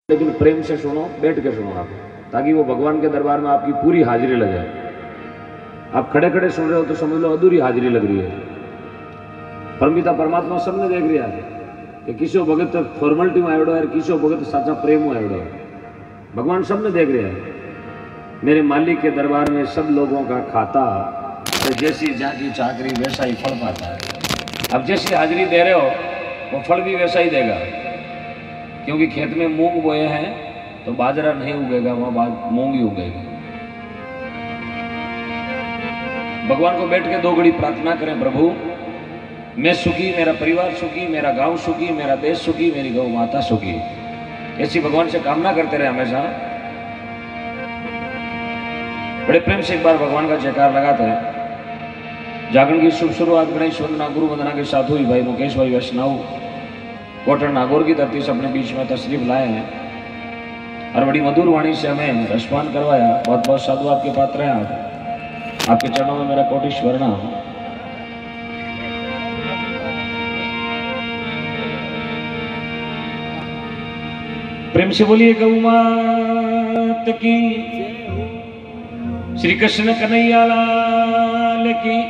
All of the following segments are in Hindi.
लेकिन प्रेम से सुनो, बैठ के सुनो आप, ताकि वो भगवान के दरबार में आपकी पूरी हाजिरी लगे। आप खड़े खड़े सुन रहे हो तो समझ लो अधूरी हाजिरी लग रही है। परमपिता परमात्मा सबने देख रहा है कि किसी भगत फॉर्मेलिटी में आवड़ो है, किसी भगत साचा प्रेम में आवड़ो है। भगवान सबने देख रहा है। मेरे मालिक के दरबार में सब लोगों का खाता, जैसी जाति चाकरी वैसा ही फल पाता है। अब जैसी हाजिरी दे रहे हो वो फल भी वैसा ही देगा, क्योंकि खेत में मूंग बोए हैं तो बाजरा नहीं उगेगा, वहां मूंग ही उगेगा। भगवान को बैठ के दो घड़ी प्रार्थना करें, प्रभु मैं सुखी, मेरा परिवार सुखी, मेरा गांव सुखी, मेरा देश सुखी, मेरी गौ माता सुखी। ऐसी भगवान से कामना करते रहे हमेशा। बड़े प्रेम से एक बार भगवान का जयकार लगाते हैं। जागरण की शुभ शुरुआत गणेश वंदना गुरु वंदना के साथ हुई। भाई मुकेश भाई वैष्णव कोटर नागौर की धरती से अपने बीच में तशरीफ लाए हैं और बड़ी मधुर वाणी से हमें रसपान करवाया। बहुत बहुत साधु आपके पात्र हैं। आप आपके चरणों में मेरा कोटि प्रणाम। प्रेम से बोलिए गौ मात की, श्री कृष्ण कन्हैया लाल की,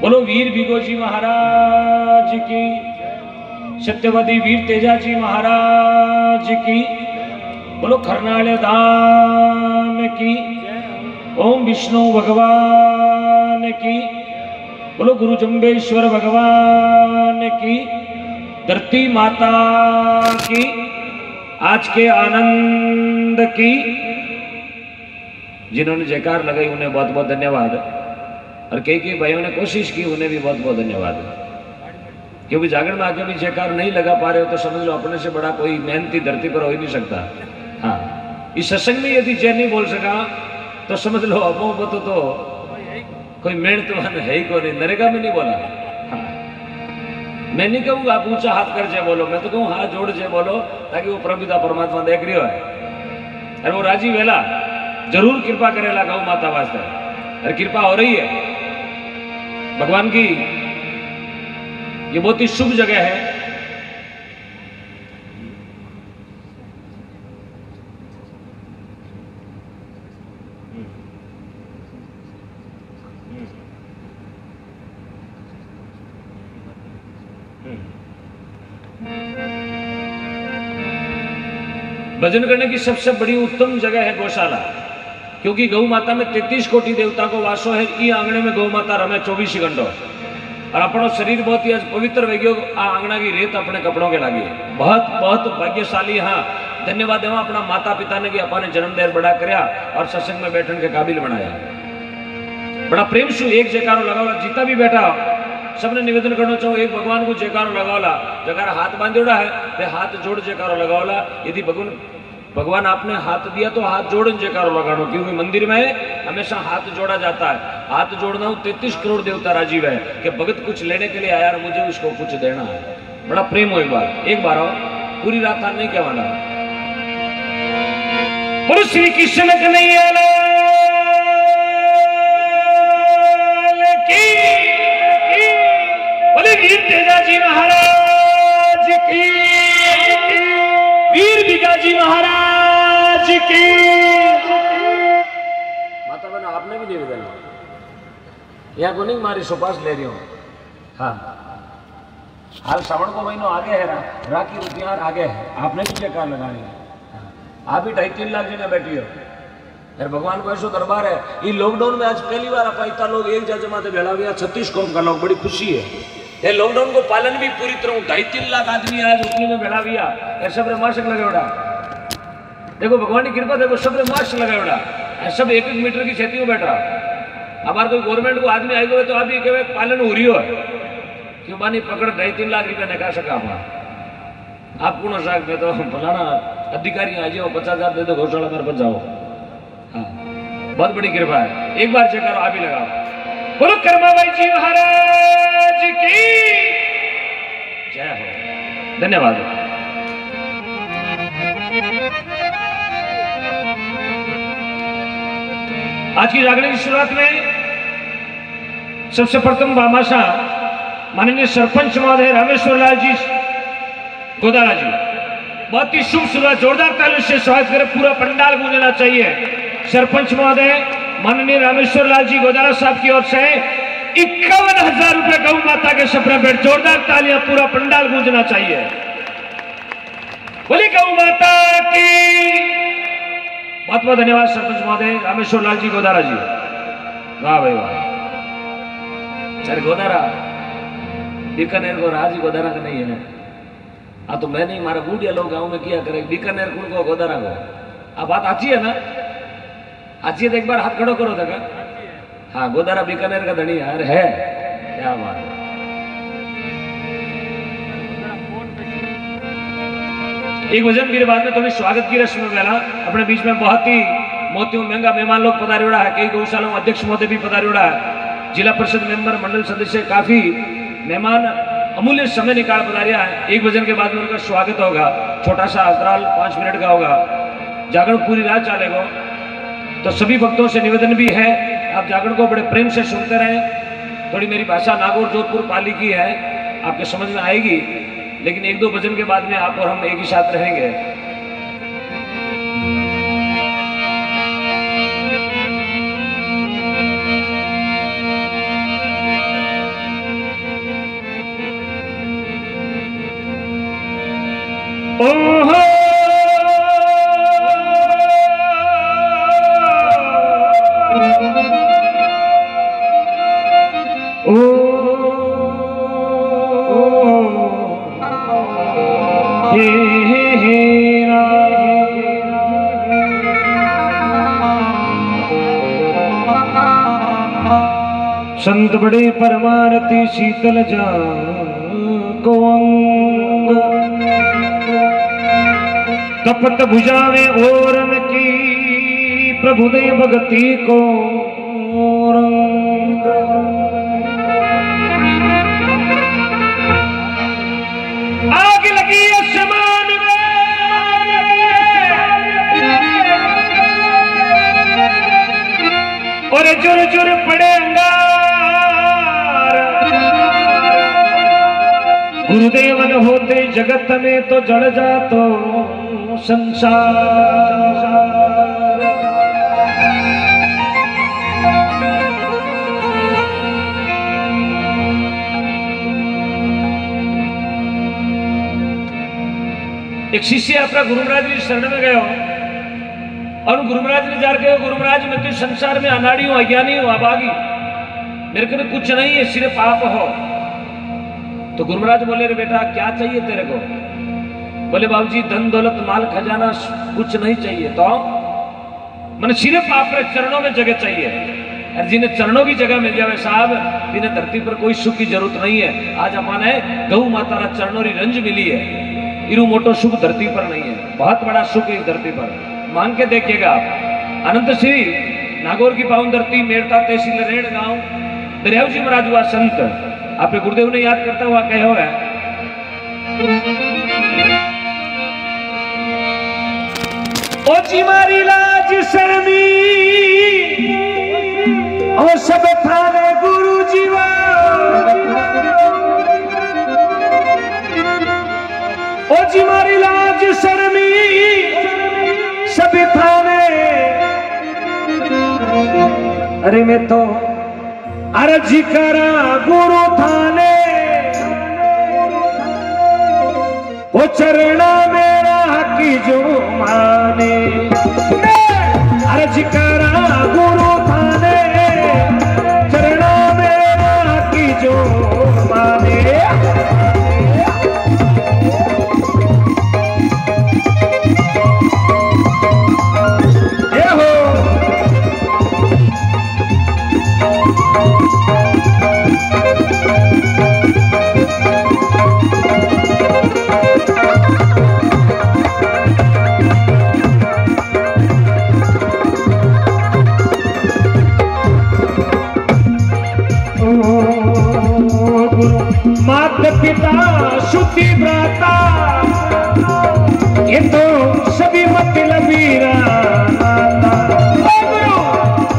बोलो वीर भिगोजी महाराज की, सत्यवती वीर तेजाजी महाराज की, बोलो खरनाले धाम की, ओम विष्णु भगवान की, बोलो गुरु जम्बेश्वर भगवान की, धरती माता की, आज के आनंद की। जिन्होंने जयकार लगाई उन्हें बहुत बहुत धन्यवाद, और कई भाइयों ने कोशिश की उन्हें भी बहुत बहुत धन्यवाद। क्योंकि जागरण में आके भी जयकार नहीं लगा पा रहे हो तो समझ लो अपने से बड़ा कोई मेहनती धरती पर हो ही नहीं सकता। हाँ, इस सत्संग में यदि जय नहीं बोल सका तो समझ लो अमोबत तो कोई मेहनत है ही को नहीं। नरेगा में नहीं बोला। हाँ, मैं नहीं कहूँगा आप ऊंचा हाथ कर जय बोलो, मैं तो कहूँ हाथ जोड़ जय बोलो, ताकि वो परमपिता परमात्मा देख रही है और वो राजी वेला जरूर कृपा करेला गौ माता वास्ते। और कृपा हो रही है भगवान की। ये बहुत ही शुभ जगह है। भजन करने की सबसे बड़ी उत्तम जगह है गौशाला, क्योंकि गौ माता में 33 कोटि देवता को वासो है। ई आंगणे में गौ माता रमे 24 घंटों, और अपनो शरीर बहुत ही पवित्र हो गयो। आ आंगना की रेत अपने कपड़ों के लागी बहुत बहुत भाग्यशाली। हाँ, धन्यवाद देवा अपना माता पिता ने भी अपने जन्म देर बड़ा करया और सत्संग में बैठने के काबिल बनाया। बड़ा प्रेम से एक जयकारो लगाओला, जीता भी बैठा सबने निवेदन करना चाहो, एक भगवान को जयकारो लगाओला। जगह हाथ बांधोड़ा है तो हाथ जोड़ जयकारो लगाओला। यदि भगवान आपने हाथ दिया तो हाथ जोड़ जयकारो लगानो, क्योंकि मंदिर में हमेशा हाथ जोड़ा जाता है। हाथ जोड़ना 33 करोड़ देवता राजीव है कि भगत कुछ लेने के लिए आया और मुझे उसको कुछ देना है। बड़ा प्रेम हो। एक बार आओ, पूरी रात हाथ नहीं कहवाना। बोलो श्री कृष्ण कन्हैया की, बोले वीर तेजाजी महाराज की, वीर भिगाजी महाराज की। माता बहन आपने भी निवेदन यहाँ को नहीं मारी सुपास ले रही हूँ। हाँ, हाल श्रावण को महीनों आगे है, राखी रुपया आगे है, आपने भी जयकार लगानी है। आप भी 2.5-3 लाख जगह बैठी हो यार। भगवान को ऐसा दरबार है। ये लॉकडाउन में आज पहली बार आप इतना लोग एक जगह से भेड़ा हुआ, 36 कौम का लोग, बड़ी खुशी है। ये लॉकडाउन को पालन भी पूरी तरह 2.5-3 लाख आदमी आज उतनी में भेड़ा हुआ। सब मास्क लगे उड़ा, देखो भगवान की कृपा, देखो सब मास्क लगे उड़ा, सब 1-1 मीटर की खेती में बैठ रहा। हमारे कोई गवर्नमेंट को आदमी आई गए तो आप ये कहे पालन हो रही हो, क्यों बानी पकड़ 2.5-3 लाख रुपया निकाल सका अपना। आप कौन साग में तो फलाना अधिकारी आ जाओ 50,000 दे दो गौशाला मेरे पास जाओ। हाँ, बहुत बड़ी कृपा है। एक बार चेक करो, आप ही लगाओ। बोलो कर्माबाई जी महाराज की जय हो। धन्यवाद। आज की जागरण की शुरुआत में सबसे प्रथम बामाशा माननीय सरपंच महोदय रामेश्वर लाल जी गोदारा जी बहुत ही शुभ शुरुआत, जोरदार तालियों से स्वागत करें, पूरा पंडाल गूंजना चाहिए। सरपंच महोदय माननीय रामेश्वर लाल जी गोदारा साहब की ओर से 51,000 रुपए गौ माता के सपना पेट, जोरदार तालियां, पूरा पंडाल गूंजना चाहिए। बोली गौ माता की। बहुत बहुत धन्यवाद सरपंच महोदय रामेश्वर लाल जी गोदारा जी, वाह भाई वाह। सर गोदारा बीकानेर को राज गोदारा का नहीं है, हाँ तो मैं नहीं, मारा बूढ़िया लोग गाँव में किया करे, बीकानेर कुल को गोदारा को। आप बात अच्छी है ना, अच्छी है तो एक बार हाथ खड़ो करो तक। हाँ गोदारा बीकानेर का धनी यार है, क्या बात है। एक भजन के बाद में थोड़ी स्वागत की रस्म पहला अपने बीच में बहुत ही मोतियों महंगा मेहमान लोग पधारियोड़ा है, कई गौशालों अध्यक्ष महोदय भी पधारियोड़ा है, जिला परिषद मेंबर मंडल सदस्य काफी मेहमान अमूल्य समय निकाल पधारिया है। एक भजन के बाद में उनका स्वागत होगा, छोटा सा अंतराल 5 मिनट का होगा, जागरण पूरी रात चलेगा। तो सभी भक्तों से निवेदन भी है आप जागरण को बड़े प्रेम से सुनते रहें। थोड़ी मेरी भाषा नागौर जोधपुर पाली की है, आपके समझ में आएगी, लेकिन 1-2 भजन के बाद में आप और हम एक ही साथ रहेंगे। ओहो संत बड़े परमारती शीतल को अंग, तपत भुजावे ओरन की प्रभुदेव भगति को रंग। आग लगी आसमान में और जुर जुर पड़े अंगार, गुरुदेवन होते जगत में तो जड़ जातो संसार। एक शिष्य अपना गुरु महाराज जी शरण में गयो और गुरु महाराज ने जार कहो, गुरु महाराज मैं तो संसार में अनाड़ी हूं, अज्ञानी हूं, अभागी, मेरे को कुछ नहीं है, सिर्फ आप हो। तो गुरु महाराज बोले, रे बेटा क्या चाहिए तेरे को? बोले बाबूजी धन दौलत माल खजाना कुछ नहीं चाहिए, तो मैंने सिर्फ आपके चरणों में जगह चाहिए। और जिन्हें चरणों की जगह मिल जाए साहब, जिन्हें धरती पर कोई सुख की जरूरत नहीं है। आज अपने गौ माता रा चरणों की रंज मिली है, इरू मोटो सुख धरती पर नहीं है, बहुत बड़ा सुख इस धरती पर। मांग के देखिएगा आप। अनंत श्री नागौर की पावन धरती मेरता तहसील रेड़ गांव दरियाव जी महाराज हुआ संत, आपके गुरुदेव ने याद करता हुआ कहो है, ओ जी मारी लाज शर्मी ओ सब थाने गुरु जीवा, ओ जी मारी लाज शर्मी सब थाने। अरे मैं तो अर्ज करा गुरु थाने, वो चरणा मेरा की जो माने। अर्ज करा गुरु थाने, चरणा मेरा की जो माने। माता पिता शुद्धि भ्राता, ये तो सभी मतलबी नाता।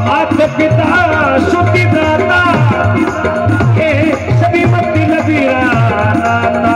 माता पिता शुद्धि भ्राता, ये सभी मतलबी नाता।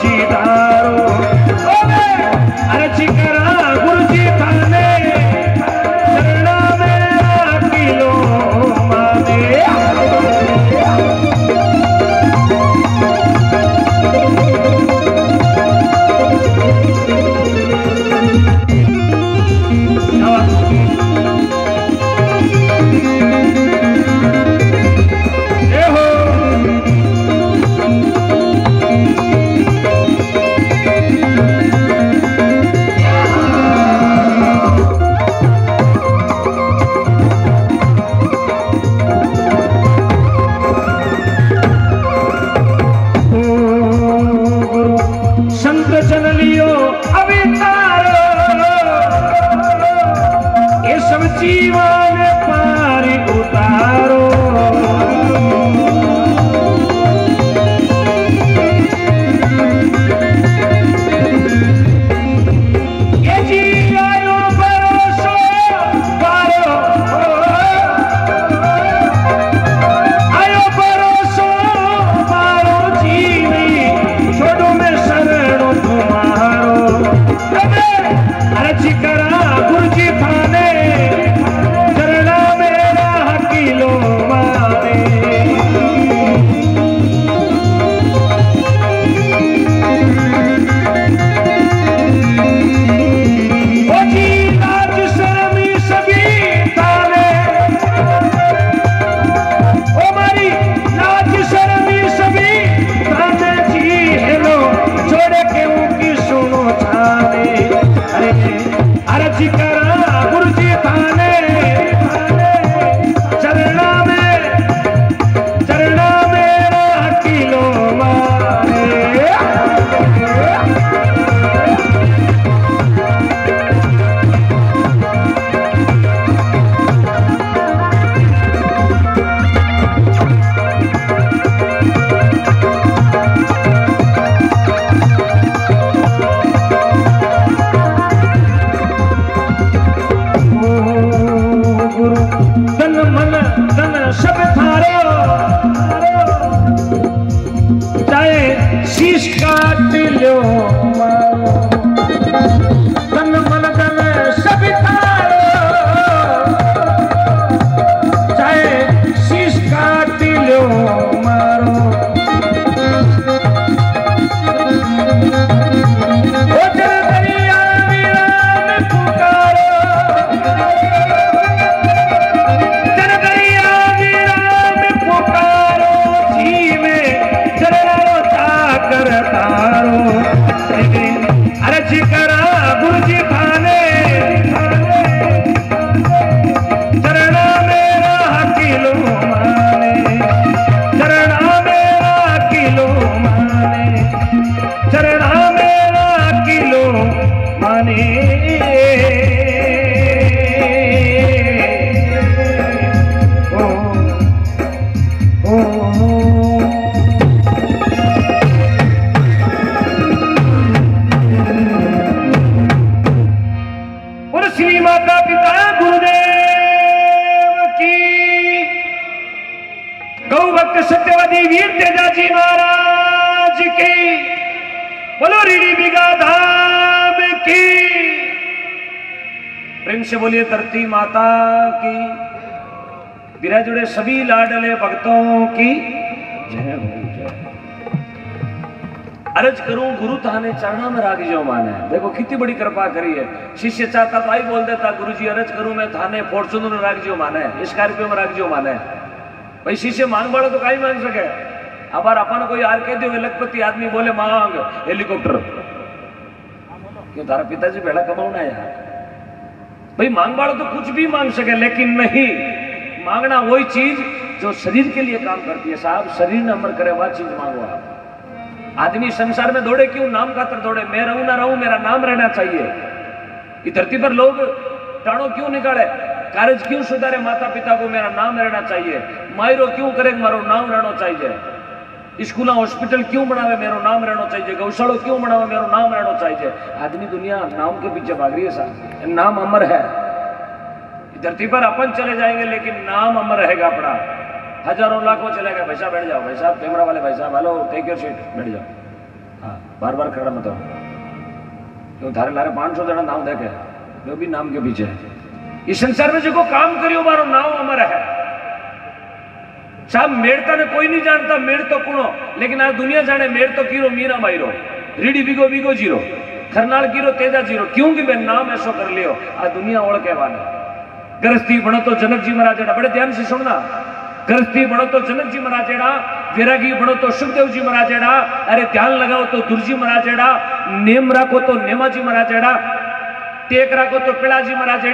जी धारो अर्ज करा गुरु जी थाने चरणा मेरा किलो माने जीवन पारी उतारो ये जी आयो भरोसो पारो आयो भरोसो पारो जीवी छोड़ो में शरणो तुम्हारो अर्ज करा गुरु जी थाने शीश काट लो तन मन धन सब थारो चाहे शीश काट लो मारो ओ जल दरिया वीरान पुकारो जल दरिया वीरान पुकारो जीवे जलरो कर तारो अर्ज करा गुरु जी थाने चरणा मेरा किलो माने चरणा मेरा किलो माने चरणा मेरा किलो माने श्री माता पिता गुरुदेव की गौ भक्त सत्यवती वीर तेजाजी महाराज की बोलो रीढ़ी बिगा धाम की प्रेम से बोलिए धरती माता की विरह जुड़े सभी लाडले भक्तों की जय हो। अर्ज करूं गुरु थाने चरणा में राग जो माने देखो कितनी बड़ी कृपा करी है। शिष्य चाहता तो आई बोल देता गुरु जी अर्ज करूं मैं थाने फॉर्चूनर राग जो माने स्कॉर्पियो में राग जो माने भाई शिष्य मांग बड़ो तो कहीं मांग सके अब अपन कोई यार कह दो लखपति आदमी बोले मांग हेलीकॉप्टर क्यों तारा पिताजी बेड़ा कमाना है यार भाई मांग बड़ो तो कुछ भी मांग सके लेकिन नहीं मांगना वही चीज जो शरीर के लिए काम करती है। साहब शरीर न अमर करे वह चीज मांगो आप। आदमी संसार में दौड़े क्यों? नाम खातर दौड़े। मैं रहूं ना रहूं मेरा नाम रहना चाहिए। इस धरती पर लोग टाणो क्यों निकाले, कार्य क्यों सुधारे, माता पिता को मेरा नाम रहना चाहिए। मायरो क्यों करे, मारो नाम रहना चाहिए। स्कूल हॉस्पिटल क्यों बनावे, मेरो नाम रहना चाहिए। गौशाला क्यों बनावे, मेरो नाम रहना चाहिए। आदमी दुनिया नाम के पीछे भाग रही है साहब। नाम अमर है। धरती पर अपन चले जाएंगे लेकिन नाम अमर रहेगा अपना। हजारों लाखों चले गए, भाई साहब बैठ जाओ, भाई साहब कैमरा वाले भाई साहब हेलो टेक योर सीट, बैठ जाओ। हाँ बार बार खड़ा मत हो, क्यों थारे लारे 500 जना नाम देखे जो भी नाम के पीछे है। इस संसार में जो काम करियो मारो नाम अमर है साहब। मेड़ता ने कोई नहीं जानता, मेड़ तो कुणो, लेकिन आज दुनिया जाने मेड़ तो कीरो मीरा मायरो, रीडी बिगो बिगो जीरो, खरनाल कीरो तेजा जीरो, क्योंकि मैं नाम ऐसो कर लियो आज दुनिया ओळखे वाले। गृहस्थी बनो तो जनक जी महाराज, बड़े ध्यान से सुनना, गृहस्थी बनो तो जनक जी महाराज, वैरागी बनो तो सुखदेव जी महाराज, अरे ध्यान लगाओ तो दुर्जी महाराज, नेम राखो तो नेमाजी महाराज, टेक राखो तो पिलाजी महाराज,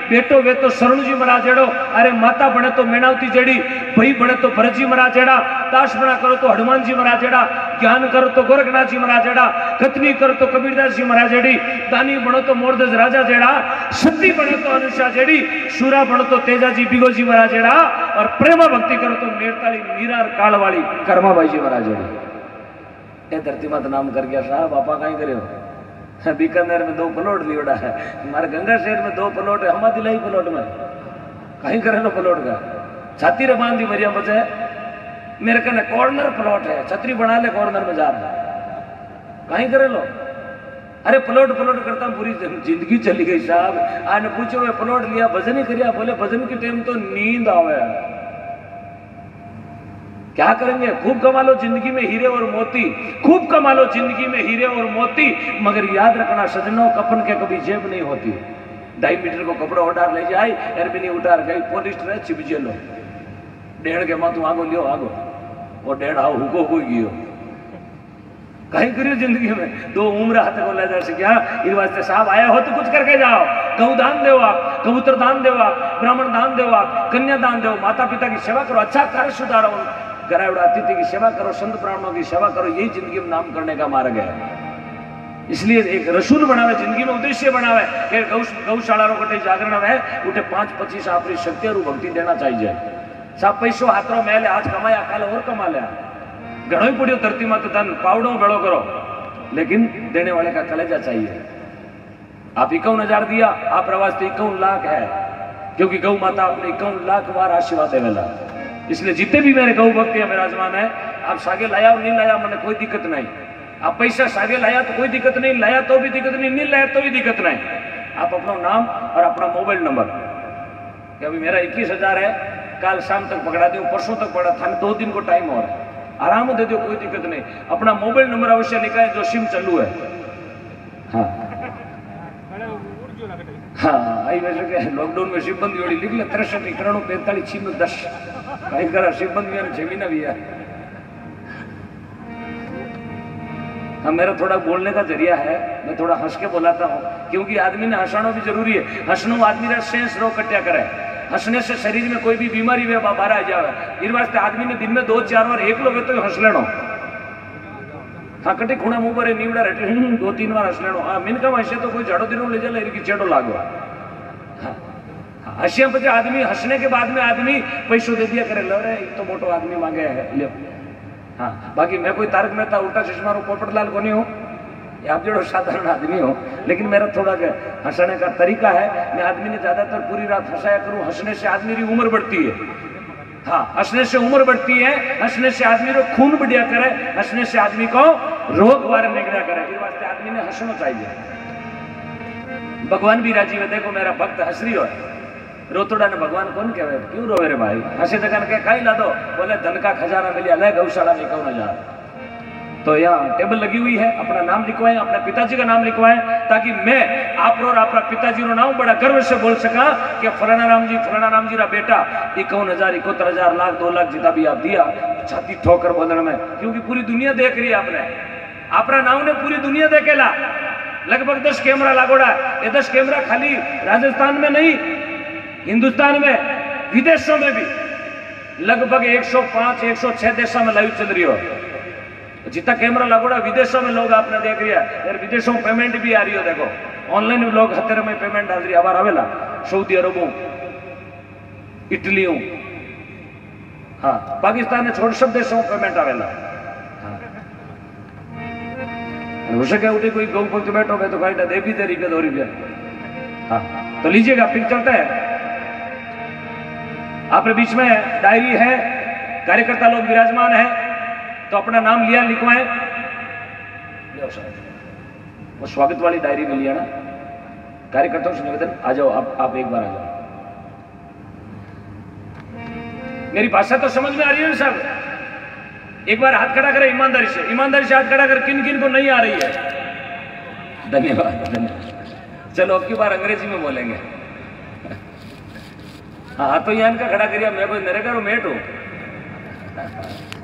बेटो वे तो शरण जी महाराज, अरे माता बने तो मेणावती जेड़ी, भाई बने तो भरत जी महाराज, दास बना करो तो हनुमान जी महाराज, ज्ञान करो तो गोरखनाथ जी महाराज, कथनी करो तो कबीरदास जी महाराज, दानी बनो तो मोरदस राजा जेड़ा, सती बने तो अनुषा जेड़ी, शूरा बनो तो तेजा जी बिगो जी महाराज, और प्रेमा भक्ति करो तो मेड़ताली मीरा और कालवाड़ी कर्माबाई जी महाराज। ये धरती माता नाम कर गया साहब, बापा कहीं करे हो। बीकानेर में 2 प्लॉट लियोड़ा है, हमारे गंगा शहर में 2 प्लॉट है, हम दिलाई प्लॉट में कहीं करे लो प्लॉट का छाती रे बांधी मरिया बचे, मेरे कने कॉर्नर प्लॉट है, छतरी बना ले कॉर्नर में जा कहीं करे लो। अरे प्लॉट करता पूरी जिंदगी चली गई साहब। आने पूछो वे प्लॉट लिया भजन ही करिया, बोले भजन के टाइम तो नींद आवे, क्या करेंगे। खूब कमा लो जिंदगी में हीरे और मोती, खूब कमा लो जिंदगी में हीरे और मोती, मगर याद रखना सजनों कफन के कभी जेब नहीं होती। 2.5 मीटर को कपड़ा उठार ले जाए, एरबिनी उठार गई पुलिस रहे चिपजे लो, डेढ़ के मातू आगो लियो आगो, और डेढ़ आओ हुको कोई गियो कहीं करियो जिंदगी में। 2 उम्र हाथ को ले जा सकिया, इस वास्ते साहब आया हो तो कुछ करके जाओ। गौ दान देव आप, कबूतर दान देव आप, ब्राह्मण दान देव आप, कन्या दान देव, माता पिता की सेवा करो, अच्छा कार्य सुधारो, गरावड़ा अतिथि की सेवा करो, संत ब्राह्मणों की सेवा करो, यही जिंदगी में नाम करने का मार्ग है। इसलिए एक रसूल बनावे जिंदगी में, उद्देश्य बनावे कि गौशाला रो कटे जागरण है उठे 5-25 आपकी शक्ति और भक्ति देना चाहिए। सब पैसो हाथों मेले आज कमाया काल और कमा लिया, घणो ही पड़ियो धरती माता धन पावड़ो बेड़ो करो, लेकिन देने वाले का कलेजा चाहिए। आप 51,000 दिया, आप प्रवास 51 लाख है, क्योंकि गौ माता आपने 51 लाख बार आशीर्वाद देवेला। इसलिए जितने भी मेरे गौ भक्त है विराजमान है, आप सागे लाया और नहीं लाया मैंने कोई दिक्कत नहीं। आप पैसा सागे लाया तो कोई दिक्कत नहीं, लाया तो भी दिक्कत नहीं लाया तो भी दिक्कत नहीं। आप अपना नाम और अपना मोबाइल नंबर, कि अभी मेरा 21,000 है, कल शाम तक पकड़ा दो, परसों तक पकड़ा था, 2 दिन को टाइम और है, आराम दे दो, कोई दिक्कत नहीं। अपना मोबाइल नंबर अवश्य लिखा है जो सिम चालू है। हाँ हाँ आई वैसे के लॉकडाउन में सिब्बंदी जोड़ी लिख ले 63 91 45 6 10 कहीं करा सिब्बंदी ने जमीन भी है। हाँ मेरा थोड़ा बोलने का जरिया है, मैं थोड़ा हंस के बोलाता हूँ, क्योंकि आदमी ने हंसाना भी जरूरी है। हंसनो आदमी रा सेंस रो कट्या करे, हंसने से शरीर में कोई भी बीमारी वे बाहर आ जाए। इस वास्ते आदमी ने दिन में 2-4 बार एक लोग तो हंस लेनो। हाँ कटे खूणा मुंह पर नीवड़ा रहते 2-3 बार हंस लेनो। हाँ मिनका हंसे तो कोई झाड़ो दिनों ले जाए इनकी चेड़ो लागो। हाँ हंसिया पचे आदमी हंसने के बाद में आदमी पैसों दे दिया करे, लो रे तो मोटो आदमी मांगे है ले। हाँ बाकी मैं कोई तारक मेहता उल्टा चश्मा रो पोपटलाल को नहीं हूँ, आप जो साधारण आदमी हो, लेकिन मेरा थोड़ा हंसने का तरीका है। मैं आदमी ने ज्यादातर पूरी रात हंसाया करूं, हंसने से आदमी की उम्र बढ़ती है। हाँ हंसने से उम्र बढ़ती है, हंसने से आदमी को खून बढ़िया करे, हंसने से आदमी को रोग बारे निकला करे। इस वास्ते आदमी ने हंसना चाहिए। भगवान भी राजी है, देखो मेरा भक्त हंस रही हो, रोतोड़ा ने भगवान कौन कहे, क्यों रोवे रे भाई, हंसे जगह के कहीं ला दो, बोले धन का खजाना मिलिया ले गौशाला में 51,000। तो यहाँ टेबल लगी हुई है, अपना नाम लिखवाएं, अपने पिताजी का नाम लिखवाएं, ताकि मैं आप और अपना पिताजी रो नाम बड़ा गर्व से बोल सका कि फलाना राम जी रा बेटा 51,000 71,000 लाख 2 लाख जितना भी आप दिया, छाती ठोकर बोलने में, क्योंकि पूरी दुनिया देख रही है। आपने अपना नाम ने पूरी दुनिया देखेला। लगभग 10 कैमरा लागोड़ा, ये 10 कैमरा खाली राजस्थान में नहीं, हिंदुस्तान में विदेशों में भी लगभग 105-106 देशों में लाइव चल रही हो। जितना कैमरा लगोड़ा विदेशों में लोग आपने देख रही है यार, विदेशों में पेमेंट भी आ रही हो। देखो ऑनलाइन लोग हतेरे में पेमेंट डाल रही आवार आवेला, सऊदी अरबों इटलियों, हाँ पाकिस्तान ने छोड़ सब देशों में पेमेंट आवेला। हाँ हो सके उठे कोई गौ भक्त बैठो गए तो कहीं दे भी दे रुपया 2 रुपया। हाँ तो लीजिएगा, फिर चलता है। आपके बीच में डायरी है, कार्यकर्ता लोग विराजमान है, तो अपना नाम लिया लिखवाएं। जाओ सर, वो स्वागत वाली डायरी मिली है ना, कार्यकर्ताओं से निवेदन आ जाओ, आप एक बार आ जाओ। मेरी भाषा तो समझ में आ रही है ना सर? एक बार हाथ खड़ा करें ईमानदारी से, ईमानदारी से हाथ खड़ा कर, किन किन को नहीं आ रही है? धन्यवाद धन्यवाद। चलो अब की बार अंग्रेजी में बोलेंगे। हाँ तो यहाँ इनका खड़ा करिए, मैं कोई मेरे का मेट हूँ।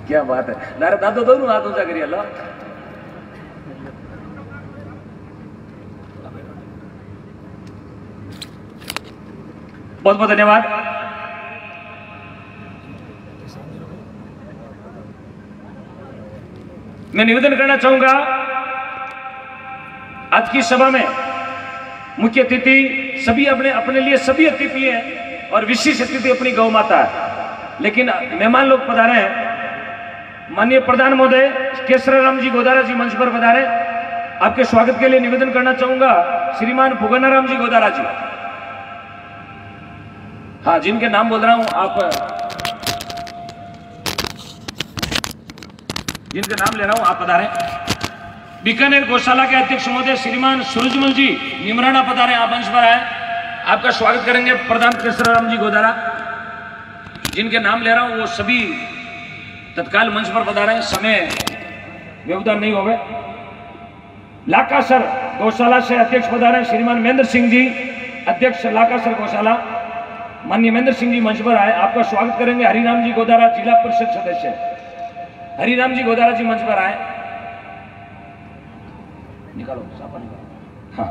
क्या बात है, नारे दादो दोनों हाथ ऊंचा करिए। लो बहुत बहुत धन्यवाद। मैं निवेदन करना चाहूंगा, आज की सभा में मुख्य अतिथि सभी अपने अपने लिए सभी अतिथि हैं और विशेष अतिथि अपनी गौ माता है, लेकिन मेहमान लोग पधारे हैं। माननीय प्रधान महोदय केशराराम जी गोदारा जी मंच पर पधारे। आपके स्वागत के लिए निवेदन करना चाहूंगा श्रीमान भुगनाराम जी गोदारा जी, हाँ जिनके नाम बोल रहा हूं, आप जिनका नाम ले रहा हूं आप पधारे। बीकानेर गौशाला के अध्यक्ष महोदय श्रीमान सूरजमल जी निमराना पधारे, आप मंच पर आए। आपका स्वागत करेंगे प्रधान केशराराम जी गोदारा, जिनके नाम ले रहा हूं वो सभी तत्काल मंच पर पधारे, समय व्यवधान नहीं होवे। लाकासर गौशाला से अध्यक्ष पधारे श्रीमान महेंद्र सिंह जी, अध्यक्ष लाकासर गौशाला, माननीय महेंद्र सिंह जी मंच पर आए। आपका स्वागत करेंगे हरिराम जी गोदारा जिला परिषद सदस्य, हरिराम जी गोदारा जी मंच पर आए। निकालो सापा निकालो। हाँ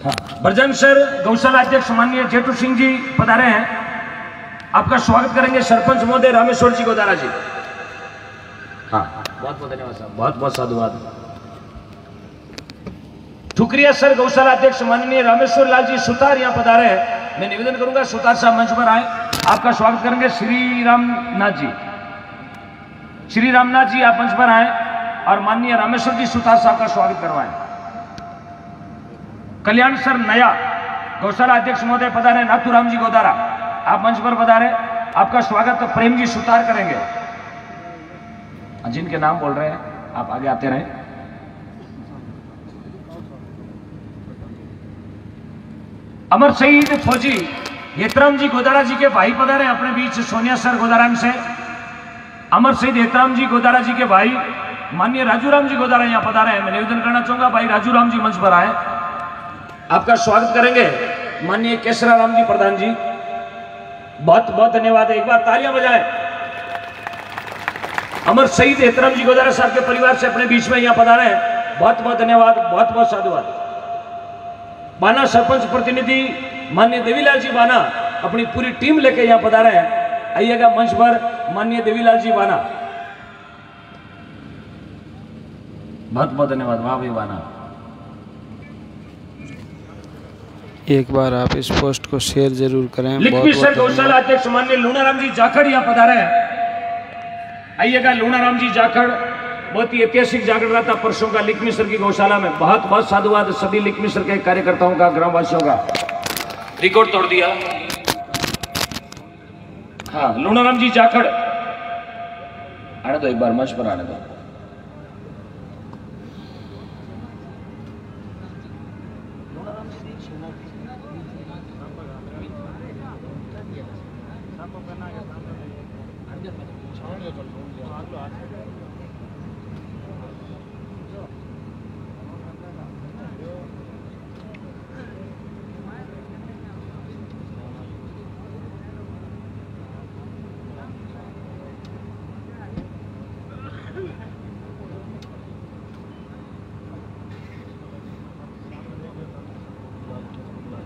हाँ बरजन सर गौशाला अध्यक्ष माननीय जेठू सिंह जी पधारे हैं। आपका स्वागत करेंगे सरपंच महोदय रामेश्वर जी गोदारा जी। हाँ बहुत बहुत धन्यवाद साहब, बहुत बहुत साधुवाद। ठुकरिया सर गौशाला अध्यक्ष माननीय रामेश्वर लाल जी सुतार यहाँ पधारे हैं। मैं निवेदन करूंगा सुतार साहब मंच पर आए। आपका स्वागत करेंगे श्री रामनाथ जी, श्री रामनाथ जी आप मंच पर आए और माननीय रामेश्वर जी सुतार साहब का स्वागत करवाएं। कल्याण सर नया गौशाला अध्यक्ष महोदय पधारे नाथुराम जी गोदारा, आप मंच पर पधारे। आपका स्वागत प्रेम जी सुतार करेंगे, जिनके नाम बोल रहे हैं आप आगे आते रहें। अमर शहीद फौजी हेतराम जी गोदारा जी के भाई पधारे अपने बीच, सोनिया सर गोदाराम से। अमर शहीद हेतराम जी गोदारा जी के भाई माननीय राजूराम जी गोदारा यहाँ पधारे हैं। मैं निवेदन करना चाहूंगा भाई राजूराम जी मंच पर आए। आपका स्वागत करेंगे माननीय केशराराम जी प्रधान जी, बहुत बहुत धन्यवाद। एक बार तालियां बजाएं। अमर शहीद हेतराम जी गोदारा साहब के परिवार से अपने बीच में यहाँ पधारे हैं, बहुत बहुत धन्यवाद, बहुत बहुत साधुवाद। बाना सरपंच प्रतिनिधि माननीय देवीलाल जी बाना अपनी पूरी टीम लेके यहाँ पधारे हैं। आइएगा मंच पर माननीय देवीलाल जी बाना, बहुत बहुत धन्यवाद। वाह भाई बाना। एक बार आप इस पोस्ट को शेयर जरूर करें। लिखमिसर गौशाला अध्यक्ष माननीय लूनाराम जी जाखड़ यहाँ पधारे हैं। आइएगा लूनाराम जी जाखड़, बहुत ही ऐतिहासिक जागरण रहा था परसों का लिखमिसर की गौशाला में। बहुत बहुत साधुवाद सभी लिखमिसर के कार्यकर्ताओं का, ग्रामवासियों का, रिकॉर्ड तोड़ दिया। हाँ लूनाराम जी जाखड़ आने दो, एक बार मंच पर आने दो।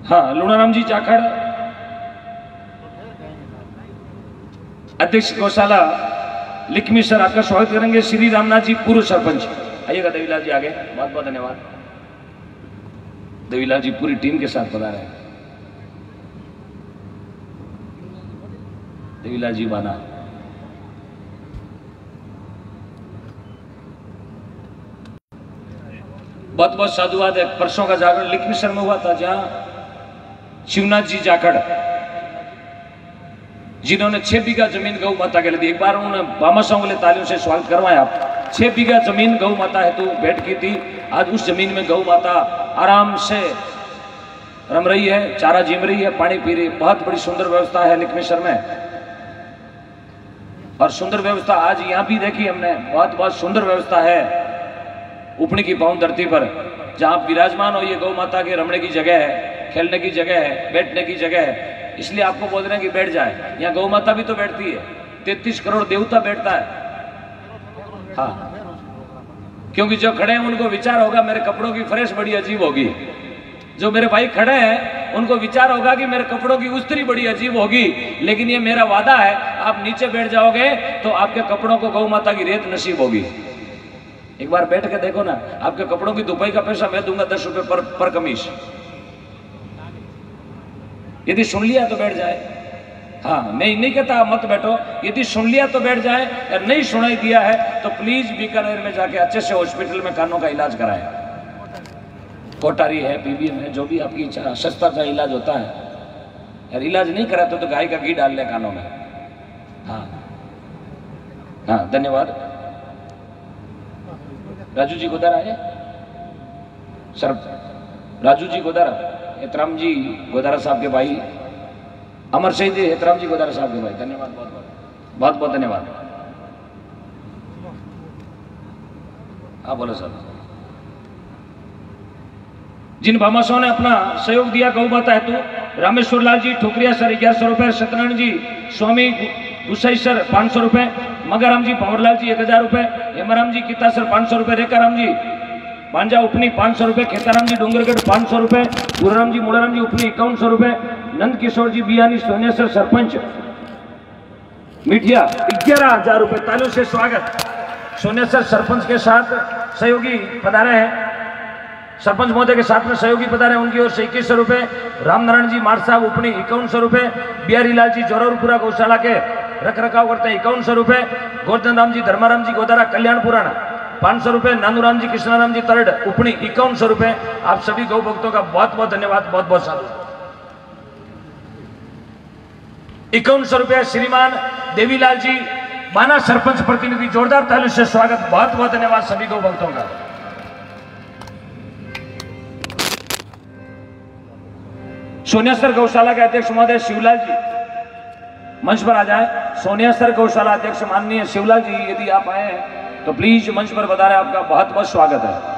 हाँ लूनाराम जी जाखड़ अध्यक्ष गौशाला लिखमिसर, आपका स्वागत करेंगे श्री रामनाथ जी पूर्व सरपंच। आइएगा देवीलाल जी आगे, बहुत बहुत धन्यवाद। देवीलाल जी पूरी टीम के साथ पधारे हैं। देवीलाल जी बाना, बहुत बहुत साधुवाद है। परसों का जागरण लिखमिसर में हुआ था, जहां शिवनाथ जी जाखड़, जिन्होंने 6 बीघा जमीन गौ माता के लिए दी। एक बार उन्होंने भामाशाहों के लिए तालियों से स्वागत करवाया। 6 बीघा जमीन गौ माता हेतु भेंट की थी। आज उस जमीन में गौ माता आराम से रम रही है, चारा जिम रही है, पानी पी रही है। बहुत बड़ी सुंदर व्यवस्था है लिखमेश्वर में, और सुंदर व्यवस्था आज यहाँ भी देखी हमने। बहुत बहुत सुंदर व्यवस्था है उपनी की पावन धरती पर, जहाँ आप विराजमान हो। ये गौ माता के रमने की जगह है, खेलने की जगह है, बैठने की जगह है। इसलिए आपको बोल रहे हैं कि बैठ जाए। यहाँ गौ माता भी तो बैठती है, 33 करोड़ देवता बैठता है। हाँ, क्योंकि जो खड़े हैं उनको विचार होगा मेरे कपड़ों की फ्रेश बड़ी अजीब होगी। जो मेरे भाई खड़े हैं उनको विचार होगा कि मेरे कपड़ों की उस्त्री बड़ी अजीब होगी। लेकिन ये मेरा वादा है, आप नीचे बैठ जाओगे तो आपके कपड़ों को गौ माता की रेत नसीब होगी। एक बार बैठ के देखो ना, आपके कपड़ों की दुबई का पैसा मैं दूंगा 10 रुपए पर कमीज। यदि सुन लिया तो बैठ जाए। हाँ, मैं नहीं कहता मत बैठो, यदि सुन लिया तो बैठ जाए, और नहीं सुनाई दिया है तो प्लीज बीकानेर में जाके अच्छे से हॉस्पिटल में कानों का इलाज कराएं। कोटारी है, पीबीएम है, जो भी आपकी इच्छा, सस्ता सा इलाज होता है। यार इलाज नहीं करा तो गाय का घी डाल ले कानों में। हाँ हाँ, धन्यवाद। राजू जी गोदारा है सर, राजू जी गोदारा, हेतराम जी गोदारा साहब के भाई, अमर शहीद हेतराम जी गोदारा साहब के भाई, धन्यवाद, बहुत बहुत धन्यवाद। हाँ बोलो सर। जिन भामाशाहों ने अपना सहयोग दिया गौ माता हेतु, रामेश्वर लाल जी ठोकरिया सर 1100 रुपए, सत्यनारायण जी स्वामी गुसाई सर 500 रुपए, मगाराम जी पंवरलाल जी 1000 रुपए, हेमाराम जी किता सर 500 रुपए, रेखाराम जी पांजा उपनी 500 रुपए, खेताराम जी डूंगरगढ़ 500 रुपए, गुरुराम जी मुड़ाराम जी उपनी 5100 रुपए, नंद किशोर जी बियानी सोनेसर सरपंच मिठिया 11,000 रुपए। तालियों से स्वागत। सोनेसर सरपंच के साथ सहयोगी पधारे हैं, सरपंच महोदय के साथ में सहयोगी पधारे, उनकी ओर से 2100 रुपए। रामनारायण जी मार साहब उपनी 5100 रुपए, बिहारी लाल जी जोरौरपुरा गौशाला के रख रखाव करते हैं 5100 रुपए, गोवर्धन राम जी धर्माराम जी गोदारा कल्याणपुराना 500 रुपए, नानूराम जी कृष्णाराम जी तरड उपनी 5100 रुपए। आप सभी गौ भक्तों का बहुत बहुत धन्यवाद, बहुत बहुत साधु। 5100 रुपए श्रीमान देवीलाल जी बाना सरपंच प्रतिनिधि, जोरदार तालियों से स्वागत, बहुत बहुत धन्यवाद सभी गौ भक्तों का। सोनियासर गौशाला के अध्यक्ष महोदय शिवलाल जी मंच पर आ जाए। सोनियासर गौशाला अध्यक्ष माननीय शिवलाल जी यदि आप आए हैं तो प्लीज मंच पर बता रहे, आपका बहुत बहुत स्वागत है।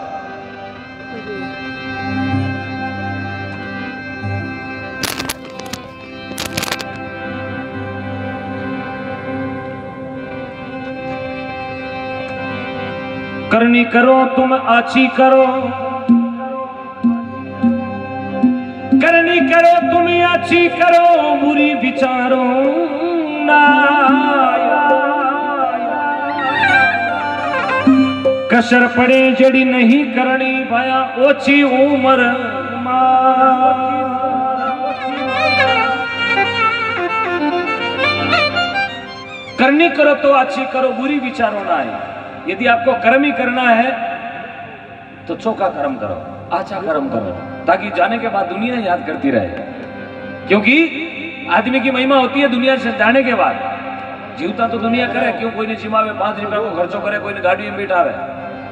करनी करो तुम आची करो, करनी करो तुम अच्छी करो, बुरी विचारों ना। कसर पड़े जड़ी नहीं करनी भाया ओछी उम्र करनी करो तो अच्छी करो, बुरी विचारों ना आए। यदि आपको कर्म ही करना है तो चौका कर्म करो, अच्छा कर्म करो, ताकि जाने के बाद दुनिया याद करती रहे। क्योंकि आदमी की महिमा होती है दुनिया से जाने के बाद। जीवता तो दुनिया करे, क्यों कोई ने जिमावे 5 रुपए को खर्चो करे, कोई ने गाड़ी में बिठावे,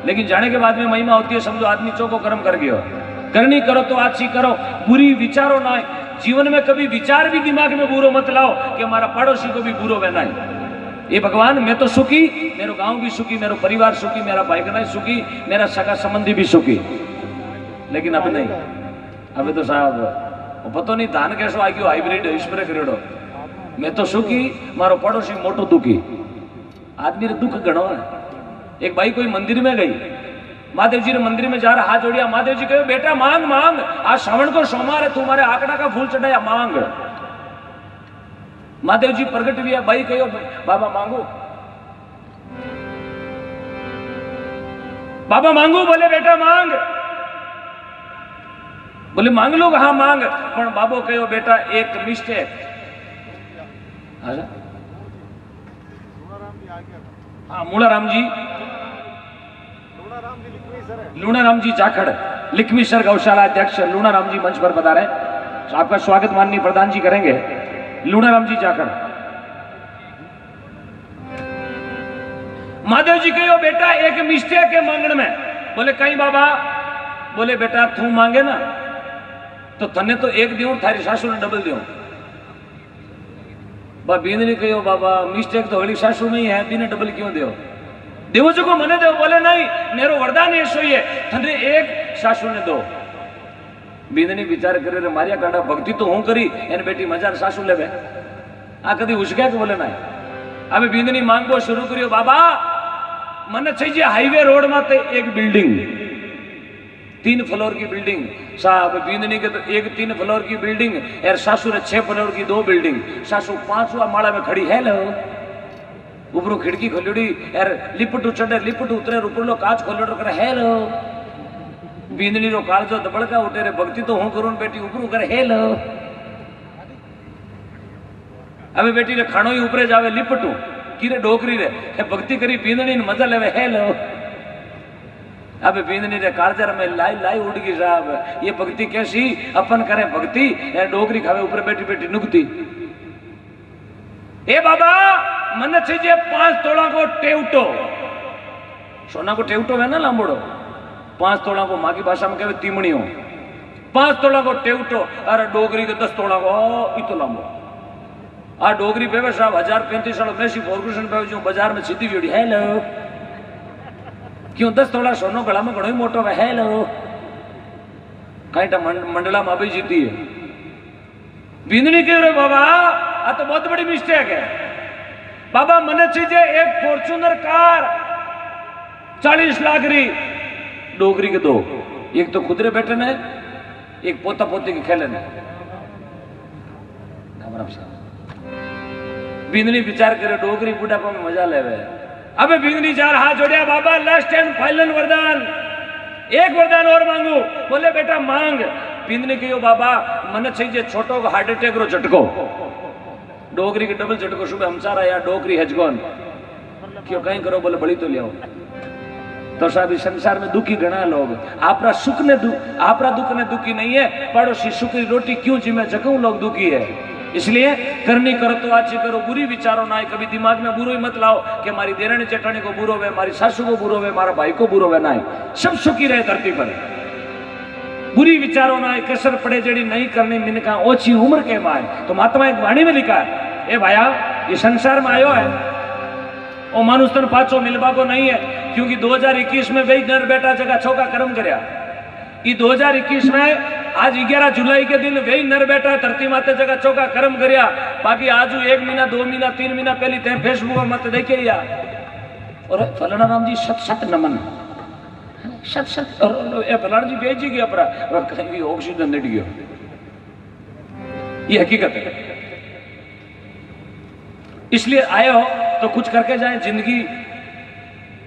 लेकिन जाने के बाद में महिमा होती है। समझो आदमी चौको कर्म कर गयो। करनी करो तो अच्छी करो, बुरी विचारो ना। जीवन में कभी विचार भी दिमाग में बुरो मत लाओ कि हमारा पड़ोसी को भी बुरो बहना है। ये भगवान मैं तो सुखी, मेरा गांव भी सुखी, मेरा परिवार सुखी, मेरा भाई बहन सुखी, मेरा सगा संबंधी भी सुखी। लेकिन अब नहीं, अभी तो साहब पता नहीं धान कैसो आ गयो, हाइब्रिड स्प्रे करेडो। मैं तो सुखी, मारो पड़ोसी मोटो दुखी। आदमी रे दुख घणो है। एक भाई कोई मंदिर में गई, महादेव जी ने मंदिर में जा रहा, हाथ जोड़िया, महादेव जी कहे बेटा मांग मांग, आज श्रावण को सोमवार है, तुम्हारे आंकड़ा का फूल चढ़ाया, मांग। महादेव जी प्रगट हुआ, भाई कहो बाबा मांगो, बाबा मांगो, बोले बेटा मांग, बोले मांग लो, हाँ मांग, पर बाबो कहो बेटा एक मिस्टेक। हाँ मूलाराम जी, लूणाराम जी जाखड़ लिखमीसर गौशाला अध्यक्ष लूणाराम जी मंच पर बता रहे। आपका स्वागत माननीय प्रधान जी करेंगे, लूणाराम जी जाकर। महादेव जी कहो बेटा एक मिस्टेक के मांगण में। बोले कहीं बाबा? बोले बेटा तू मांगे ना तो तने तो एक दियो, थारी सासू ने डबल दियो। बींदनी कहो बाबा मिस्टेक तो हड़ी सासू में ही है, बीने डबल क्यों दियो? देवो जो को मने दो। बोले नहीं, मेरो वरदान ऐसो ही है, तने एक सासू ने दो। बींदनी विचार करे रे मारिया कांडा भक्ति तो हूं करी, एन बेटी मजार सासू लेवे आ कदी उछक्या के? बोले नहीं। अब बींदनी मांगबो शुरू करियो, बाबा मने चाहिए हाईवे रोड माते एक बिल्डिंग, 3 फ्लोर की बिल्डिंग। साहब बींदनी के तो एक 3 फ्लोर की बिल्डिंग और सासू ने 6 फ्लोर की 2 बिल्डिंग। सासू 5वां माला में खड़ी है लो, ऊपर खिड़की खोलड़ी यार, लिपट चढ़े लिपट उतरे, ऊपर लो कांच खोलड़ो करे हेलो। बींदनी रो कालजो दबड़का उठे रे, भक्ति तो हूं करूं बेटी, ऊपर करे हेलो। अबे बेटी रे खाणो ही ऊपरे जावे लिपटू किरे डोकरी रे, भक्ति करी बींदनी ने मजा लेवे हेलो। अब बींदनी रे कालजर में लाई लाई उड़ गई साहब, ये भक्ति कैसी? अपन करें भक्ति डोकरी खावे ऊपर बैठी बैठी नुकती। ए बाबा मन चाहिए 5 तोला को टेवटो, सोना को टेवटो है ना लांबोड़ो, 5 तोला को माँ की भाषा में कहवे तीमणियों। 5 तोला को टेवटो, अरे डोगरी के 10 तोला को इतो लांबो। आ डोगरी पे साहब 1035 साल मैसी फॉर्गुसन पे जो बाजार में सीधी वीडी हेलो। क्यों 10 तोला सोनो गला में घणो ही मोटो है हेलो। कहीं मंडला में भी जीती है। बींदनी कह रहे बाबा आ तो बहुत बड़ी मिस्टेक है। बाबा मने चाहिए एक फॉर्च्यूनर कार 40 लाख री, डोगरी के 2, एक तो खुदरे बैठे ने, एक पोता पोती के खेले ने। बींदनी विचार करे डोगरी बुढ़ापा में मजा लेवे। अबे बींदनी चार हाथ जोड़िया, बाबा लास्ट एंड फाइनल वरदान, एक वरदान और मांगू। बोले बेटा मांग। बींदनी कहो बाबा मन चाहिए छोटो को हार्ट अटैक रो झटको, डोगरी के डबल झटको। सुबह हमसारा या डोगरी हजगोन क्यों कहीं करो? बोले बड़ी तो लियाओ। तो साहब इस संसार में दुखी घना लोग, आपरा सुख ने आपरा दुख ने दुखी नहीं है, पड़ोसी सुख की रोटी क्यों जिम्मे जगह लोग दुखी है। इसलिए करनी करो तो अच्छी करो, बुरी विचारो ना, कभी दिमाग में बुरो ही मत लाओ कि हमारी देरानी चटानी को बुरो है, हमारी सासू को बुरो है, हमारा भाई को बुरो है। ना सब सुखी रहे धरती पर। बुरी विचारो ना, कसर पड़े जड़ी नहीं करनी मिनका ओछी उम्र के माए। तो महात्मा एक वाणी में लिखा है, ए भाया ये संसार में आयो है ओ मानुष तन पाछो मिलबा को नहीं है, क्योंकि 2021 में वही नर बेटा जगह छोका कर्म करया। ये 2021 में आज 11 जुलाई के दिन वही नर बेटा धरती माते जगह चौका कर्म करया। बाकी आज 1 महीना 2 महीना 3 महीना पहले ते फेसबुक मत देखे या और फलाना राम जी सत सत नमन सत सत और ए फलाना जी भेजी गया अपरा कहीं ऑक्सीजन नेट गयो। ये हकीकत है। इसलिए आए हो तो कुछ करके जाए, जिंदगी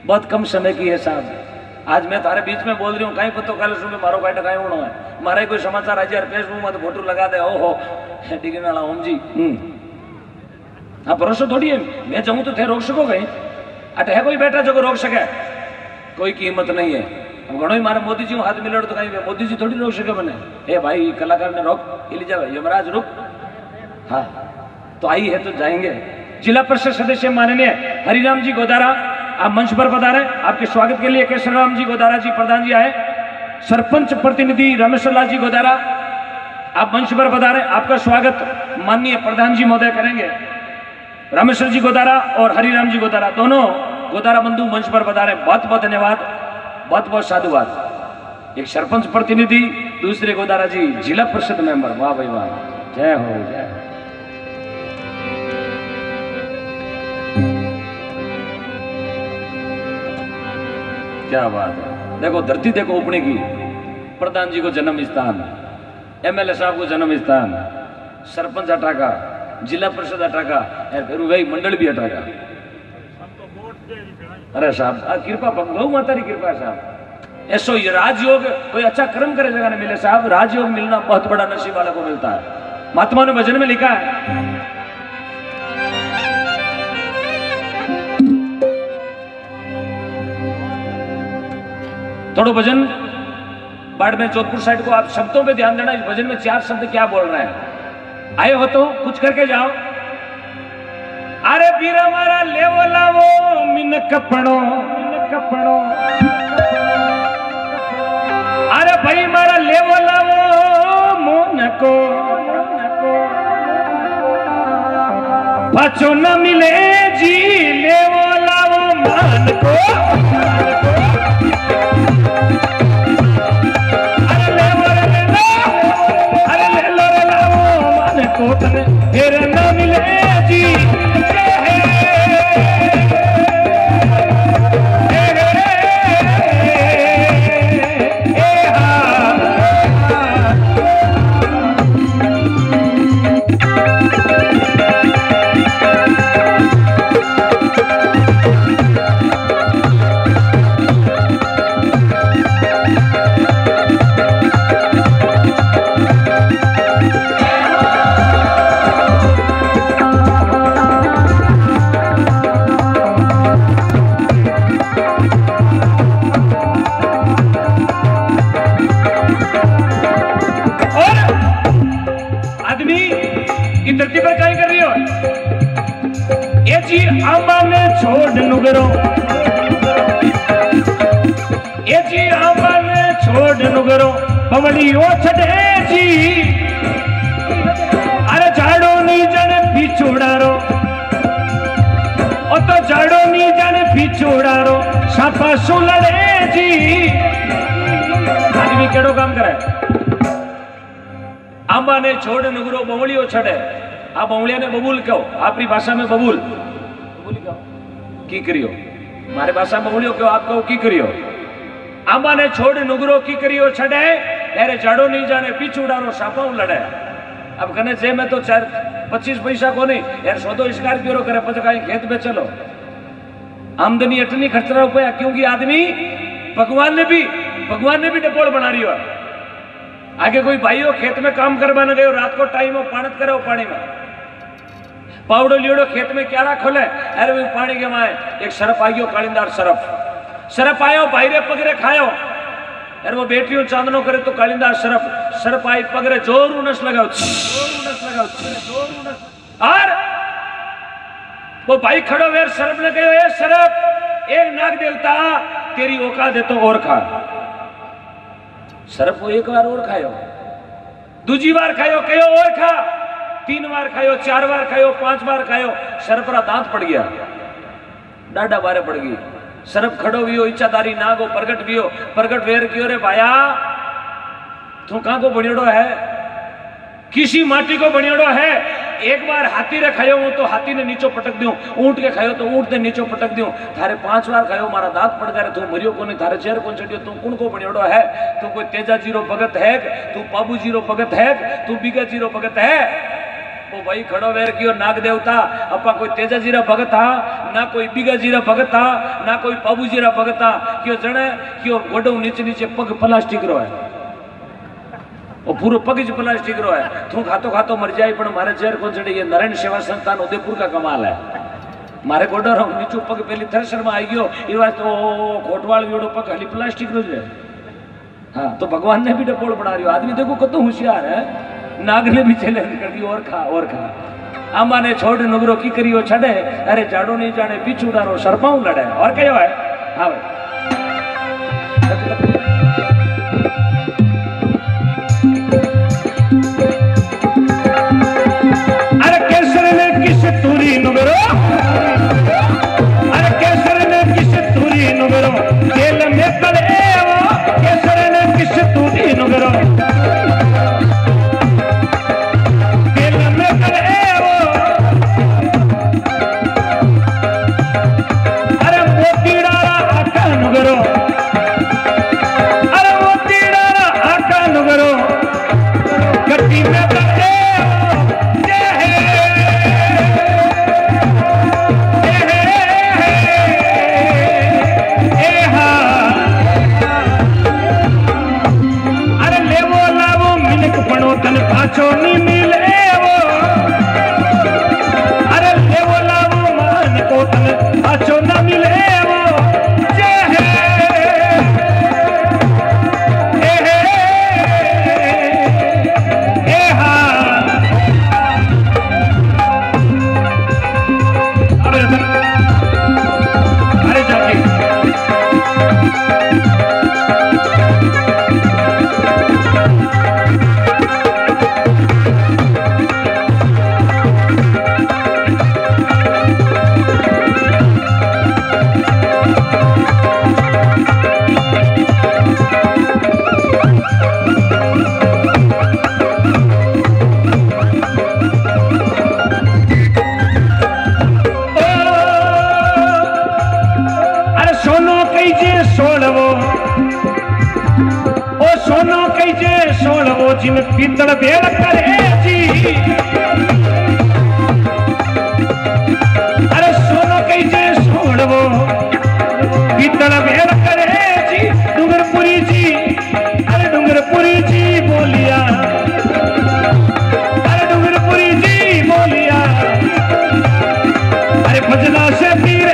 बहुत कम समय की है साहब। आज मैं तारे बीच में बोल रही हूँ, कहीं पतो कल सुबह मारो काटा कहीं होना है, मारे कोई समाचार आज यार फेसबुक में तो फोटो लगा दे, ओहो डिग्री वाला ओम जी। हाँ भरोसा थोड़ी है, मैं जाऊँ तो थे रोक सको कहीं? अट है कोई बेटा जो को रोक सके? कोई कीमत नहीं है। अब घणो ही मारे मोदी जी हाथ मिले तो कहीं मोदी जी थोड़ी रोक सके मैंने। ए भाई कलाकार ने रोक, हिली जावे यमराज रुक। हाँ तो आई है तो जाएंगे। जिला परिषद सदस्य माननीय हरिराम जी गोदारा आप मंच पर पधारे। आपके स्वागत के लिए केशरराम जी गोदारा जी प्रधान जी आए। सरपंच प्रतिनिधि रमेश्वरलाल जी गोदारा आप मंच पर पधारे। आपका स्वागत माननीय प्रधान जी महोदय करेंगे। रामेश्वर जी गोदारा और हरिराम जी गोदारा दोनों गोदारा बंधु मंच पर पधारे। बहुत बहुत धन्यवाद, बहुत बहुत साधुवाद। एक सरपंच प्रतिनिधि, दूसरे गोदारा जी जिला परिषद मेंबर। वाह भाई वाह, जय हो जय हो। क्या बात है। देखो धरती देखो उपने की, प्रधान जी को जन्म स्थान, एमएलए साहब को जन्म स्थान, सरपंच अटाका, जिला परिषद अटाका, फिर वही मंडल भी अटाका। अरे साहब कृपा गौ माता की कृपा साहब। ऐसो ये राजयोग कोई अच्छा कर्म करे जगह ने मिले साहब। राजयोग मिलना बहुत बड़ा नसीब वाला को मिलता है। महात्मा ने भजन में लिखा है, थोड़ो भजन बाड़मेर जोधपुर साइड को आप शब्दों पे ध्यान देना। इस भजन में 4 शब्द क्या बोल रहे हैं, आए हो तो कुछ करके जाओ। अरे बीरा मारा लेवो लावो मिन कपड़ो, अरे भाई मारा लेवो लावो मोन को, पाछो न मिले जी लेवो लावो मान को। अरे लेवो रे लो, अरे ले लो रे लावो मान को, फिर न मिले जी। धरती पर क्या कर रही हो? ये जी आंबा ने छोड़ नुगरो, ये जी आंबा ने छोड़ नुगरो, बमड़ी ओ छड़े जी। अरे झाड़ो नी जाने पिछोड़ारो, ओ तो झाड़ो नी जाने पिछोड़ारो, सापा सु लड़े जी। आदमी केड़ो काम करे? आंबा ने छोड़ नुगरो बमड़ियो छड़े। आ बमड़िया ने बबूल कहो, अपनी भाषा में बबूल कहो की करियो, मारे भाषा में बबूलियो कहो, आप कहो की करियो। आंबा ने छोड़ नुगरो की करियो छड़े, यारे झाड़ो नहीं जाने पीछू उड़ारो सापाऊ लड़े। अब कने जे में तो 4-25 पैसा को नहीं यार, सौदो स्कॉर्पियो करे पचकाई खेत में चलो, आमदनी इतनी खर्चा रुपया, क्योंकि आदमी भगवान ने भी डपोल बना रही हो। आगे कोई भाईओ खेत में काम करवाने गयो, रात को टाइम हो पाणत करे पानी में, पावड़ो लियोड़ो खेत में क्यारा खोले, अरे वो पानी के माए एक सरफ आ गयो, कालिंदार सरफ आयो, भाईरे पगरे खायो, अरे वो बेटियों चांदनो करे तो कालिंदार सरफ आई पगरे जोर उनस लगाओ, और वो भाई खड़ो वेर सरफ ने कहो, ए सरफ, एक नाग देवता तेरी औकात दे तो और खा। सरफ को एक बार और खायो, दूजी बार खायो, कहो और खा, 3 बार खायो, 4 बार खायो, 5 बार खायो, सरफ रा दांत पड़ गया, डाडा बारे पड़ गई। सरफ खड़ो भी हो, इच्छाधारी नागो प्रगट वेर कियो, रे भाया तू कहां को बनियोड़ो है? किसी माटी को बनियोड़ो है? एक बार हाथी रे खायो हूं तो हाथी ने नीचो पटक दूं, ऊंट के खायो तो ऊंट ने नीचो पटक दूं, थारे 5 बार खायो मारा दांत पड़ गया, तू मरियो को नहीं, थारे चेहर कौन चढ़ियो, तू कुण को बनियोड़ो है? तू कोई तेजा जीरो भगत है, तू पाबू जीरो भगत है, तू बिगा जीरो भगत है? वो भाई खड़ो वेर कियो, नाग देवता अपा कोई तेजा जीरा भगत था ना, कोई बिगा जीरा भगत था ना, कोई पाबू जीरा भगत था, क्यों जने क्यों गोडो नीचे पग प्लास्टिक रो है, वो पूरा पग ज प्लास्टिक रो है, तू खातो मर जाए, पण मारे चेहर को चढ़ी। ये नारायण सेवा संस्थान उदयपुर का कमाल है। मारे गोडो रो नीचो पग पहली थ्रेसर में आई गयो, ई वास्ते ओ खोटवाल जोड़ो पग खाली प्लास्टिक रो है। हाँ, तो भगवान ने भी डपोल बना रही हो। आदमी देखो कतो होशियार है, नाग ने भी चैलेंज कर दी, और खा। आंबा ने छोड़ नुगरो की करियो छड़े, अरे झाड़ो नहीं जाने पीछू डारो सरपाऊ लड़े। और कहो है? हाँ भाई, अरे केसर ने किस तुरी नुगरो, अरे केसर ने किस तुरी नुगरो, तेल में कले वो, केसर ने किस तुरी नुगरो, तेल में कले वो, अरे मोती डारा आकर जिन पीतल बेल करे जी अरे सोना कैसे छोड़वो पीतल बेल करे जी डूंगरपुरी जी अरे डूंगरपुरी जी बोलिया अरे डूंगरपुरी जी बोलिया अरे भजना से पीर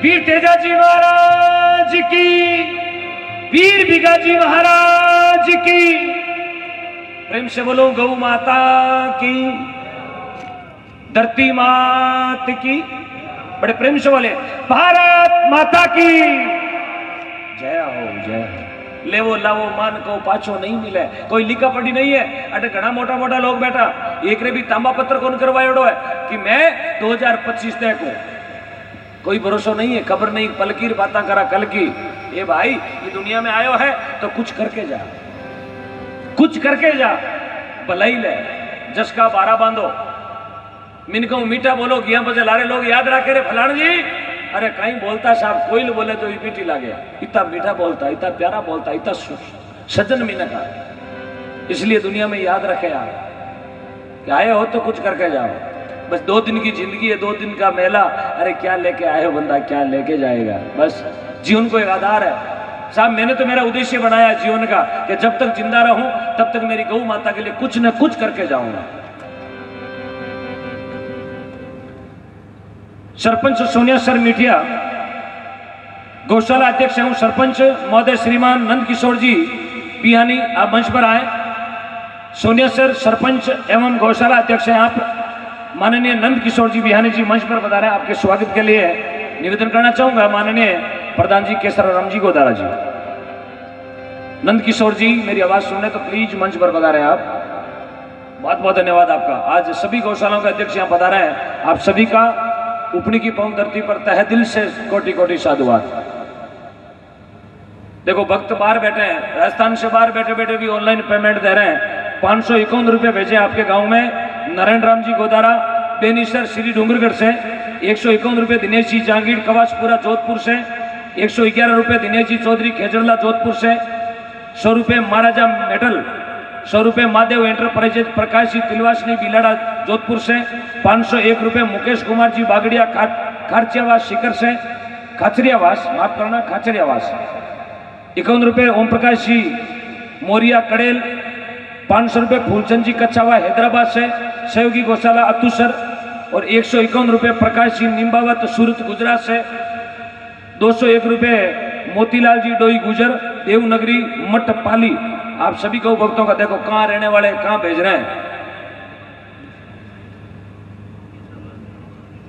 पीर तेजाजी महाराज की, पीर बिगाजी महाराज की, प्रेम से बोलो गौ माता की, धरती मात की, बड़े प्रेम से बोले भारत माता की जय हो जय हो। लेवो लावो मान को पाछो नहीं मिले, कोई लिखा पढ़ी नहीं है। अटे घना मोटा मोटा लोग बैठा, एक रे भी तांबा पत्र कौन करवायोड़ो है कि मैं 2025 तक हूं। कोई भरोसा नहीं है, खबर नहीं, पलकीर बात करा कल की। ये भाई ये दुनिया में आयो है तो कुछ करके जा, कुछ करके जा, भलाई ले, जस का 12 बांधो। मिनको मीठा बोलो giya बजे लारे लोग याद रखे रे फलान जी। अरे कहीं बोलता साहब कोई बोले तो पीटी लागे, इतना मीठा बोलता, इतना प्यारा बोलता, इतना सज्जन मीना का। इसलिए दुनिया में याद रखे यार कि आए हो तो कुछ करके जाओ। बस 2 दिन की जिंदगी है, 2 दिन का मेला। अरे क्या लेके आए हो बंदा, क्या लेके जाएगा। बस जीवन को एक आधार है साहब। मैंने तो मेरा उद्देश्य बनाया जीवन का कि जब तक जिंदा रहूं तब तक मेरी गौ माता के लिए कुछ न कुछ करके जाऊंगा। सरपंच सोनिया सर मिठिया, गौशाला अध्यक्ष एवं सरपंच महोदय श्रीमान नंद किशोर जी पिहानी, आप मंच पर आए। सोनिया सर सरपंच एवं गौशाला अध्यक्ष हैं आप। माननीय नंद किशोर जी बिहानी जी मंच पर बता रहे हैं। आपके स्वागत के लिए निवेदन करना चाहूंगा माननीय प्रधान जी केसर राम जी गोदारा जी। नंद किशोर जी मेरी आवाज सुनने तो प्लीज मंच पर बता रहे हैं आप। बहुत बहुत धन्यवाद आपका। आज सभी गौशालाओं के अध्यक्ष यहाँ बता रहे हैं। आप सभी का उपनी की पावन धरती पर तहे दिल से कोटि कोटि साधुवाद। देखो भक्त बाहर बैठे हैं, राजस्थान से बाहर बैठे बैठे भी ऑनलाइन पेमेंट दे रहे हैं। 551 रुपये भेजे आपके गांव में। नारायण राम जी गोदारा बेनीसर श्री डूंगरगढ़ से 151 रुपये। दिनेश जी जांगीर कवासपुरा जोधपुर से 111 रुपये। दिनेश जी चौधरी खेजरला जोधपुर से 100 रुपये। महाराजा मेडल 100 रुपये। महादेव एंटरप्राइजेज प्रकाश जी तिलवासनी बिलाड़ा जोधपुर से 501 रुपये। मुकेश कुमार जी बागड़िया खारचियावास शिखर से, खाचरियावास माफ करना, खाचरियावास 51 रुपये। ओम प्रकाश जी मोरिया कड़ेल 500 रुपये। फूलचंद जी कच्चावा हैदराबाद से, सहयोगी गौशाला अतुसर और 151 रुपये। प्रकाश जी निम्बावत सूरत गुजरात से 201 रुपये। मोतीलाल जी डोई गुजर देवनगरी मठ पाली। आप सभी गौ भक्तों का देखो कहां रहने वाले कहां भेज रहे हैं।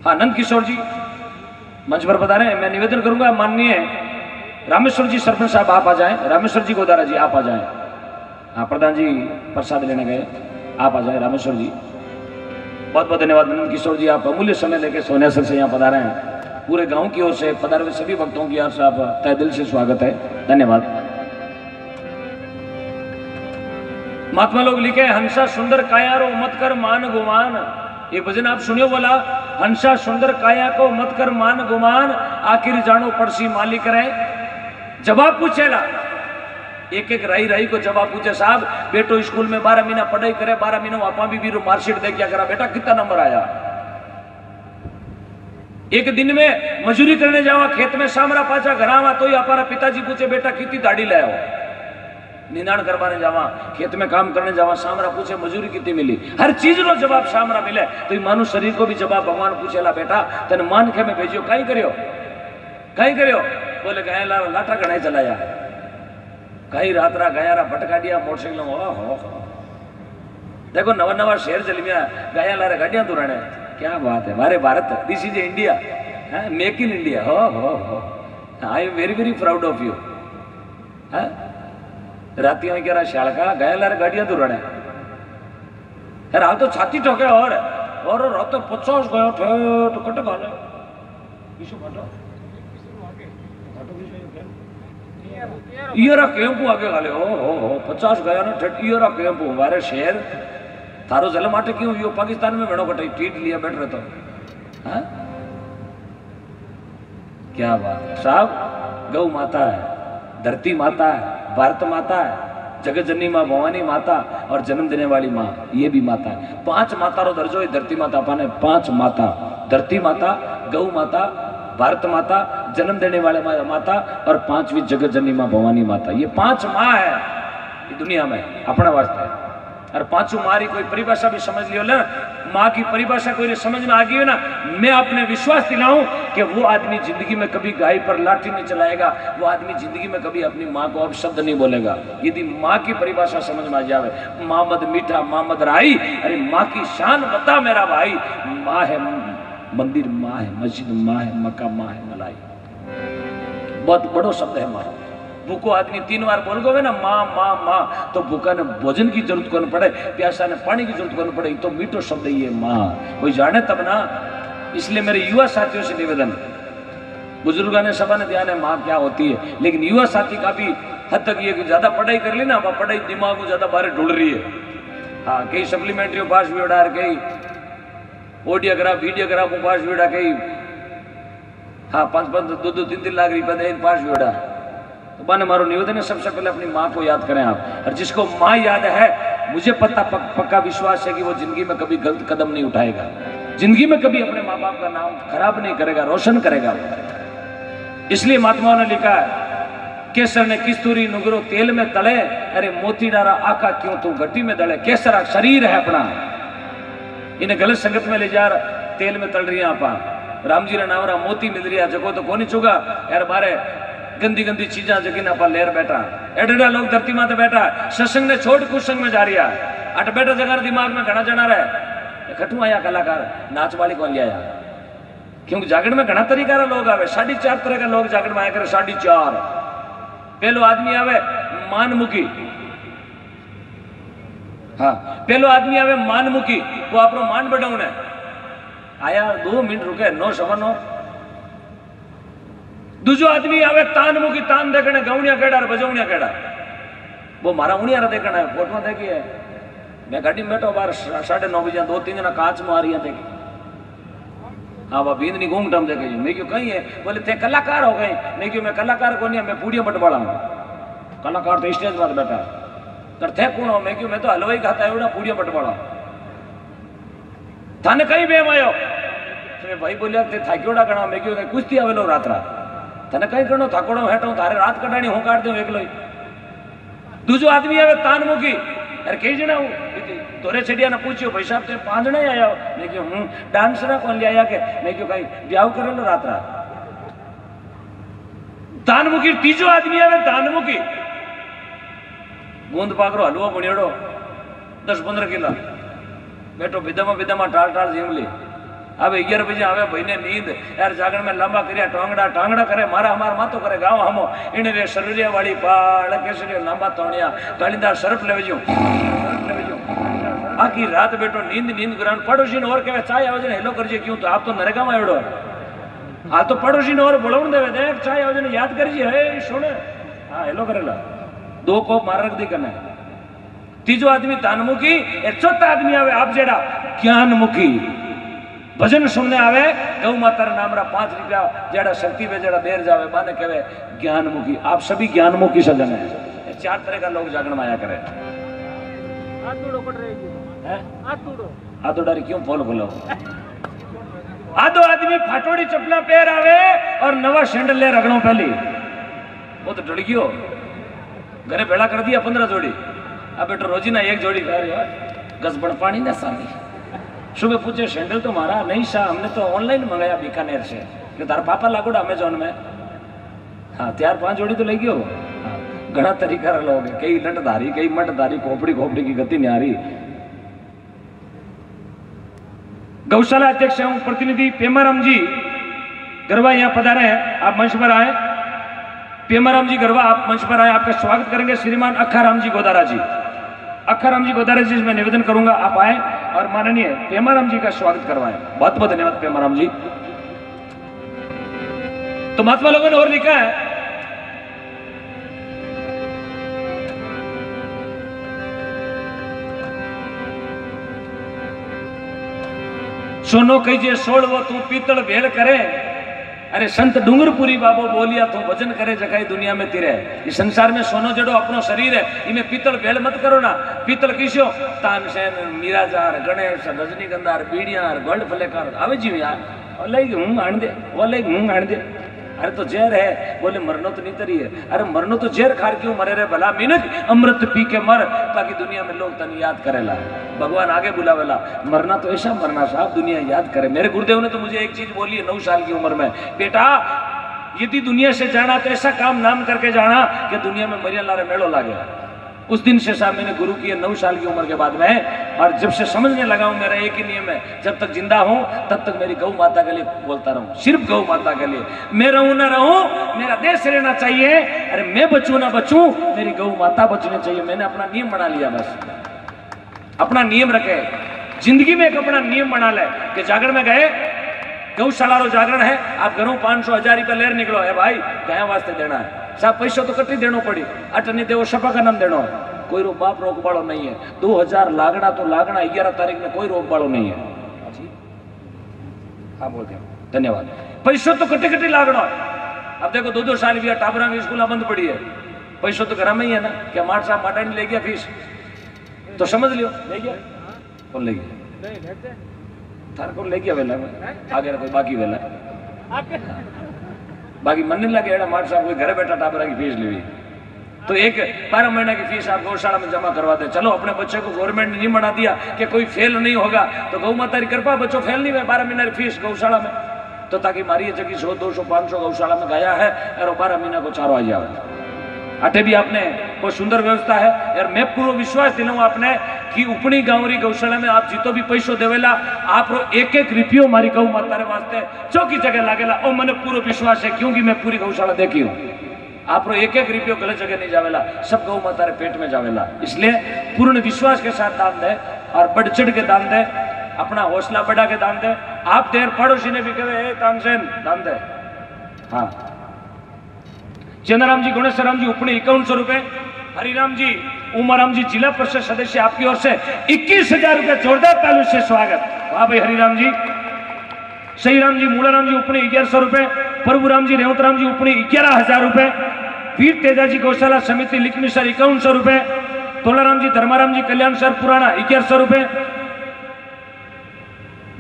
हाँ नंद किशोर जी मंच पर बता रहे हैं। मैं निवेदन करूंगा माननीय रामेश्वर जी सरपंच साहब आप आ जाएं। रामेश्वर जी गोदारा जी आप आ जाएं। हाँ प्रधान जी प्रसाद लेने गए, आप आ जाए। रामेश्वर जी बहुत बहुत धन्यवाद। नंद किशोर जी आप अमूल्य समय लेकर सोनिया सर से यहाँ पधार रहे हैं। पूरे गांव की ओर से पधारे हुए सभी भक्तों की ओर से आप तहे दिल से स्वागत है, धन्यवाद। महात्मा लोग लिखे हंसा सुंदर काया रो मत कर मान गुमान। ये भजन आप सुनियो बोला, हंसा सुंदर काया को मत कर मान गुमान, आखिर जानो पड़सी मालिक रहे। जवाब पूछेला एक एक राई राई को जवाब पूछे। साहब बेटो स्कूल में 12 महीना पढ़ाई करे, 12 महीनों आपा भी मार्कशीट दे क्या करा, बेटा कितना नंबर आया। एक दिन में मजूरी करने जावा, खेत में सामरा पाचा घर आवा तो ही हमारा पिताजी पूछे बेटा कितनी दाढ़ी लाया हो। निदान करवाने जावा, खेत में काम करने जावा, सामरा पूछे मजूरी कितनी मिली। हर चीज रो जवाब सामरा मिले तो मानुष शरीर को भी जवाब भगवान पूछेला बेटा तेन मान के में भेजियो कहीं करियो, कहीं करियो। बोले गया लाटा घना चलाया, कहीं रात रा गया भटका दिया मोटरसाइकिल। देखो नवा नवा शहर जलमिया गाया लारे गाड़ियां तो रहने क्या बात है हमारे Bharat this is India make in India हो I am very very proud of you रातियों कह रहा शालका गाया लारे गाड़ियां तो रहने यार हाल तो छाती ठोके और रात तो 50 गयो तो कट गाले किसो बाटो ईरा केम्पू आगे गाले हो 50 गया ना ईरा केम्पू हमारे शहर थारो जल माटे क्यों यो पाकिस्तान में भेड़ो कटाई टीट लिया बैठ रहे तो हाँ? क्या बात साहब गौ माता है धरती माता है भारत माता है जगत जननी माँ भवानी माता और जन्म देने वाली माँ ये भी माता है 5 माता रो दर्जो है धरती माता पाने 5 माता धरती माता गौ माता भारत माता जन्म देने वाले माता और 5वीं जगत जननी माँ भवानी माता ये 5 माँ है ये दुनिया में अपना वास्ते और 5 माँ की कोई परिभाषा भी समझ लियो ना माँ की परिभाषा कोई समझ में आ गई है ना मैं अपने विश्वास दिलाऊं कि वो आदमी जिंदगी में कभी गाय पर लाठी नहीं चलाएगा वो आदमी जिंदगी में कभी अपनी माँ को अपशब्द नहीं बोलेगा यदि माँ की परिभाषा समझ में आ जावे माँ मद मीठा माँ मद राई अरे माँ की शान बता मेरा भाई माँ है मंदिर माँ है मस्जिद माँ है मक्का माँ है मलाई बहुत बड़ो शब्द है माँ भूखो आदमी 3 बार बोल गए ना माँ माँ माँ तो भूखा ने भोजन की जरूरत को पड़े प्यासा ने पानी की जरूरत को पड़े तो मीठो शब्द ये माँ कोई जाने तब ना इसलिए मेरे युवा साथियों से निवेदन बुजुर्गों ने सभा ने ध्यान है माँ क्या होती है लेकिन युवा साथी का भी हद तक ये ज्यादा पढ़ाई कर ली ना पढ़ाई दिमाग को ज्यादा बाहर ढूंढ रही है हाँ कई सप्लीमेंट्री पास भी उड़ा कई ऑडियोग्राफ वीडियोग्राफ पास भी उड़ा कई हाँ 5-5 2-3 लाख रुपए पास भी उड़ा तो माने मारो निवेदन है सबसे पहले अपनी माँ को याद करें आप और जिसको माँ याद है मुझे पक्का विश्वास है कि वो जिंदगी में कभी गलत कदम नहीं उठाएगा जिंदगी में कभी अपने माँ बाप का नाम खराब नहीं करेगा रोशन करेगा इसलिए महात्माओं ने लिखा है केसर ने किस्तूरी नुगरो तेल में तले अरे मोती डारा आका क्यों तू गड्डी में दले केसर शरीर है अपना इन्हें गलत संगत में ले जा तेल में तल रही है आप राम जी ने नावरा मोती मिल रही है जगो तो कौन चुगा यार बारे गंदी गंदी चीजा जगह आप लेर बैठा एडा लोग धरती माते बैठा सत्संग ने छोड़ कुसंग में जा रही है अट बैठा जगह दिमाग में घना जना रहे खटू आया कलाकार नाच वाली कौन लिया क्योंकि जागरण में घना तरीका लोग आवे 4.5 तरह के लोग जागरण में आया करे 4.5 पहलो आदमी आवे मानमुखी हाँ पहलो आदमी आवे मानमुखी वो आप मान बढ़ाने आया 2 मिनट रुके 9:15 दूसरो आदमी आवे तानमुखी तान देखने गौनिया केड़ा बजौनिया केड़ा वो मारा उनिया देखना है फोटो देखी है मैं गाड़ी में बैठो बार 9:30 बजे 2-3 जना कांच मारिया देखी हाँ वह बींदनी घूंघटम देखे मैं क्यों कहीं है बोले थे कलाकार हो गए मैं क्यों मैं कलाकार को नहीं मैं पूड़िया बटवाड़ा हूँ कलाकार तो स्टेज पर बैठा कर थे कौन हो मैं क्यों मैं तो हलवाई खाता है पूड़िया बटवाड़ा थाने कहीं बेम आयो भाई बोलिया थाक्योड़ा गणा मैं क्यों कुश्ती आवेलो रात्रा तने कहीं करनो थाकोड़ो हेठो तारे रात कटाणी हूं काट दूं एकलो दूजो आदमी आवे तानमुखी अरे कई जना तोरे छड़िया ने पूछ्यो भाई साहब ते 5 जणे आया मैं क्यों हूं डांसरा कौन ले आया के मैं क्यों कहीं ब्याह करेलो रात रात तानमुखी तीजो आदमी आवे तानमुखी बूंद पाकरो हलवो बणियोड़ो 10-15 किलो बैठो विदमा टाल टाल जीमली अब 11 बजे आवे भाई ने नींद यार जागरण में लंबा करिया टांगड़ा करे मारा हमार मातो करे गाँव हमो इने रे शरीरिया वाली पाड़ केसरिया लंबा तोड़िया कालीदार सरफ लेवजो आखी रात बैठो नींद ग्राउंड पड़ोसी ने और कहे चाय आवे हेलो करजे क्यों तो आप तो नरेगा में एवडो आ तो पड़ोसी ने और बोलवन देवे देख चाय आवे याद करजे हे सुन हां हेलो करेला 2 कोप मार रख दी कने तीजो आदमी तानमुखी ए चौथा आदमी आवे आप जेड़ा ज्ञानमुखी भजन सुनने आवे गौ माता नाम 5 रुपया जेड़ा शक्ति पे जेड़ा देर जावे माने कहे ज्ञानमुखी आप सभी ज्ञानमुखी सजन है 4 तरह का लोग जागरण में आया करे आदो क्यों फॉल खोलो आदो आदमी फाटोड़ी चपला पैर आवे और नवा सैंडल ले रगड़ो पहली वो तो डर गयो घरे भेड़ा कर दिया 15 जोड़ी अब बेटो रोजी ना 1 जोड़ी गसबड़ पानी ना सामी सुबह पूछे सैंडल तो मारा नहीं शाह हमने तो ऑनलाइन मंगाया बीकानेर से कि तार पापा लागोड़ा अमेजोन में हाँ 4-5 जोड़ी तो लगी हो घना तरीका लोग कई लटधारी कई मटधारी खोपड़ी की गति नहीं आ रही गौशाला अध्यक्ष एवं प्रतिनिधि पेमाराम जी गरवा यहाँ पधारे हैं, आप मंच पर आए। पेमाराम जी गरवा आप मंच पर आए, आपका स्वागत करेंगे श्रीमान अखाराम जी गोदारा जी। अखाराम जी गोदारा जी मैं निवेदन करूंगा आप आए और माननीय पेमाराम जी का स्वागत करवाएं। बहुत बहुत धन्यवाद पेमाराम जी। तो महात्मा लोगों ने और लिखा है, सोनो कहीजे सोड़ वो तू पीतल भेड़ करे, अरे संत डूंगरपुरी बाबो बोलिया तू भजन करे जकाई दुनिया में तिरे। इस संसार में सोनो जड़ो अपनो शरीर है, इनमें पीतल भेड़ मत करो ना। पीतल किसो तानसेन मीराजार गणेश रजनीगंधार बीड़ियार गोल्ड फ्लेकर आवे जी यार आण दे आण दे। अरे तो जहर है, बोले मरनो तो नहीं तरी है। अरे मरनो तो जहर खार क्यों मरे रे भला मिनट, अमृत पी के मर ताकि दुनिया में लोग तन याद करेला। भगवान आगे बुलावेला, मरना तो ऐसा मरना साहब दुनिया याद करे। मेरे गुरुदेव ने तो मुझे एक चीज बोली है 9 साल की उम्र में, बेटा यदि दुनिया से जाना तो ऐसा काम नाम करके जाना कि दुनिया में मरिया लारे मेड़ो लागे। उस दिन से साहब मैंने गुरु किए 9 साल की उम्र के बाद में, और जब से समझने लगा हूं मेरा एक ही नियम है, जब तक जिंदा हूं तब तक मेरी गौ माता के लिए बोलता रहूं, सिर्फ गौ माता के लिए। मैं रहूं ना रहूं, मेरा देश रहना चाहिए। अरे मैं बचूं ना बचूं, मेरी गौ माता बचनी चाहिए। मैंने अपना नियम बना लिया, बस अपना नियम रखे जिंदगी में, एक अपना नियम बना ले कि जागरण में गए, गौशाला रो जागरण है, आप घरों 500-1000 रुपया लेर निकलो है भाई, गया वास्ते देना है साहब, पैसो तो कटी देनो पड़ी, अट नहीं देवो सपा का नाम देनो है। कोई रो बाप रोक बाड़ो नहीं है, 2000 लागना तो लागना, 11 तारीख में कोई रोक बाड़ो नहीं है। हाँ बोलते हैं धन्यवाद। पैसो तो कटी कटी लागना है। अब देखो 2-2 साल भी टाबरा की स्कूल बंद पड़ी है, पैसो तो घर में ही है ना। क्या मार साहब माटा नहीं ले गया फीस, तो समझ लियो ले गया। कौन ले गया? थार कौन ले गया वेला में आगे कोई बाकी वेला बाकी मन नहीं लगे एड़ा मार साहब कोई घर बैठा टाबरा की फीस लेवी, तो एक 12 महीने की फीस आप गौशाला में जमा करवा दे। चलो अपने बच्चे को गवर्नमेंट ने नहीं बना दिया कि कोई फेल नहीं होगा, तो गौ माता की कृपा बच्चों फेल नहीं हुए 12 महीने की फीस गौशाला में, तो ताकि मारी जगह 100-200-500 गौशाला में गया है और 12 महीना को चारो आ जाए। अटे भी आपने बहुत सुंदर व्यवस्था है यार। मैं पूरा विश्वास दिलाऊं आपने कि उपनी गांवरी गौशाला में आप जीतो भी पैसो देवेला, आप रो 1-1 रुपयो मारी गौ माता रे वास्ते चौकी जगह लागेला। ओ मैंने पूरा विश्वास है, क्योंकि मैं पूरी गौशाला देखी हूं। आप रो 1-1 रुपयो गलत जगह नहीं जावेला, सब गौ माता रे पेट में जावेला। इसलिए पूर्ण विश्वास के साथ दान दे और बढ़ चढ़ के दान दे, अपना हौसला बढ़ा के दान दे। आप देर पड़ोसी ने भी कहे तानसेन दान दे। हाँ चंद्राम जी गणेशराम जी उपने 5100 रुपए, हरिराम जी उमाराम जी जिला परिषद सदस्य आपकी ओर से 21,000 रुपए, जोरदार ताली से स्वागत। वाह भाई हरिराम जी। सहीराम जी मूलाराम जी उपने 1100 रुपए, प्रभुराम जी रेवतराम जी उपने 11,000 रुपए, वीर तेजा जी गौशाला समिति लिखनी सर 5100 रुपए, तोलाराम जी धर्माराम जी कल्याण सर पुराना 1100 रुपए,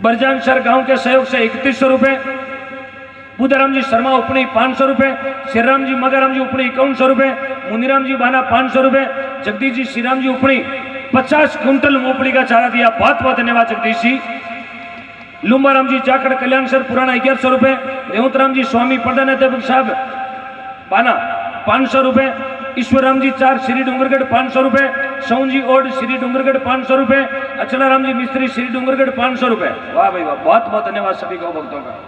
बरजान सर गांव के सहयोग से 3100 रुपए, बुधाराम जी शर्मा उपनी 500 रुपए, श्रीराम जी मगाराम जी उपनी 5100 रुपए, मुनिराम जी बाना 500 रुपए, जगदीश जी श्रीराम जी उपनी 50 कुंटल मूंगफली का चारा दिया। बहुत बहुत धन्यवाद जगदीश जी। लुम्बाराम जी जाखड़ कल्याण सर पुराना 1100 रुपए, रेवतराम जी स्वामी प्रधान साहब बाना 500 रुपए, ईश्वरराम जी 4 श्री डूंगरगढ़ 500 रुपए, सौन जी ओड श्री डूंगरगढ़ 500 रुपए, अचलाराम जी मिस्त्री श्री डूंगरगढ़ 500 रुपए। वाह भाई वाह, बहुत बहुत धन्यवाद सभी गौ भक्तों का।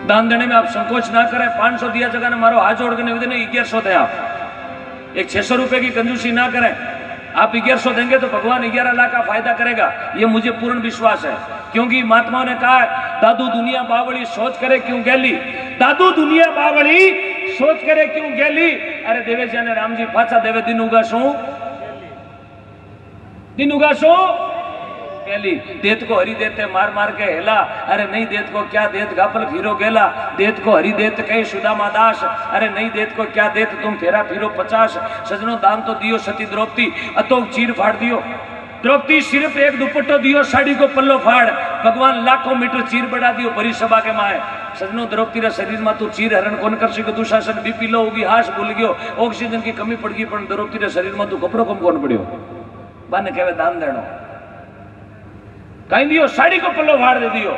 दान देने में आप संकोच ना करें। 500 दिया जगह ने मारो हाथ जोड़ के निवेदन 1100 दे। आप एक 600 रुपए की कंजूसी ना करें। आप 1100 देंगे तो भगवान 11 लाख का फायदा करेगा, ये मुझे पूर्ण विश्वास है। क्योंकि महात्माओं ने कहा है, दादू दुनिया बावड़ी सोच करे क्यों गैली, दादू दुनिया बावड़ी सोच करे क्यों गैली। अरे देवे जी ने राम जी पाछा देवे दिन उगा सो गैली, देत को हरि देते मार मार के हेला। अरे नहीं देत को क्या देत गापल फिरो गेला, देत को हरि देत कहे सुदामा दास। अरे नहीं देत को क्या देत तुम फेरा फिरो 50। सजनो दान तो दियो सती द्रौपदी, अतोक चीर फाड़ दियो। द्रौपदी सिर्फ एक दुपट्टो दियो, साड़ी को पल्लो फाड़। भगवान लाखों मीटर चीर बढ़ा दियो बड़ी सभा के माए। सजनो द्रौपदी रा शरीर में तू चीर हरण कौन कर सके। दुशासन बीपी लो होगी, हाश भूल गयो, ऑक्सीजन की कमी पड़ गई, पर द्रौपदी रा शरीर में तू कपड़ो कम कौन पड़ियो। बाने कहवे दान देनो कहीं दियो, साड़ी को पल्लो फाड़ दे दियो।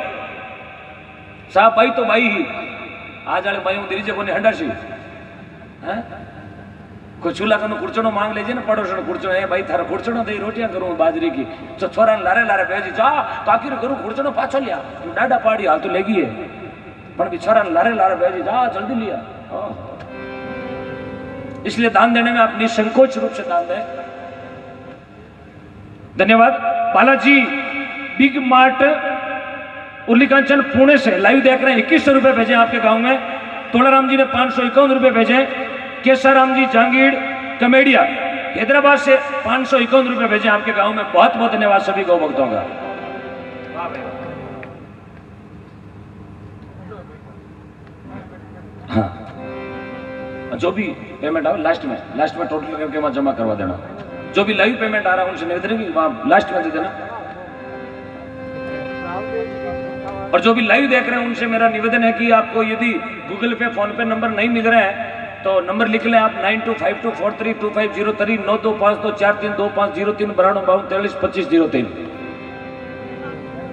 साहब भाई तो भाई ही आज आले भाई दीजिए कोने हंडासी कोई चूल्हा कनु कुर्चनो मांग लेजे ने पड़ोसण कुर्चनो ए भाई थारा कुर्चनो दई रोटियां करूं बाजरी की तो छोरा लारे लारे भेजी जा काकी करूं कुर्चनो पाछो लिया डाडा पाड़ी हाल तो लेगी है पण भी छोरा लारे लारे भेजी जा जल्दी लिया। इसलिए दान देने में आप निसंकोच रूप से दान दें। धन्यवाद। बालाजी बिग मार्ट उर्ली कांचन पुणे से लाइव देख रहे हैं, 2100 रुपए भेजे आपके गांव में। तोलाराम जी ने 551 रुपए भेजे। केसाराम जी जांगीर कमेडिया हैदराबाद से 551 रुपए भेजे आपके गांव में। बहुत बहुत धन्यवाद सभी गौ भक्तों का। हाँ, जो भी पेमेंट आओ लास्ट में टोटल करके वहां जमा करवा देना। जो भी लाइव पेमेंट आ रहा है उनसे निवेदन है कि वहां लास्ट में दे देना। और जो भी लाइव देख रहे हैं उनसे मेरा निवेदन है कि आपको यदि गूगल पे फोन पे नंबर नहीं मिल रहे हैं तो नंबर लिख लें आप 9252432503 9252432503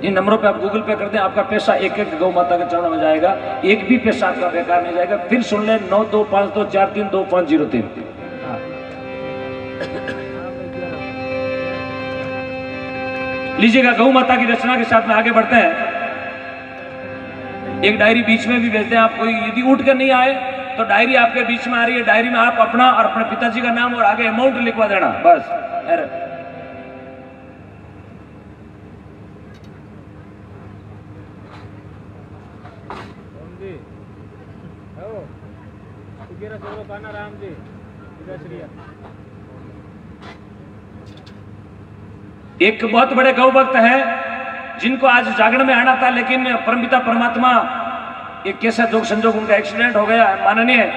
इन नंबरों पे आप गूगल पे कर दें। आपका पैसा एक एक गौ माता के चरणों में जाएगा, एक भी पैसा आपका बेकार नहीं जाएगा। फिर सुन लें 9252432503। लीजिएगा, गौ माता की रचना के साथ में आगे बढ़ते हैं। एक डायरी बीच में भी भेजते हैं। आप कोई यदि उठ कर नहीं आए तो डायरी आपके बीच में आ रही है, डायरी में आप अपना और अपने पिताजी का नाम और आगे अमाउंट लिखवा देना बस। एक बहुत बड़े गौ भक्त है जिनको आज जागरण में आना था, लेकिन परमपिता परमात्मा एक कैसा जोग संजोग उनका एक्सीडेंट हो गया। माननीय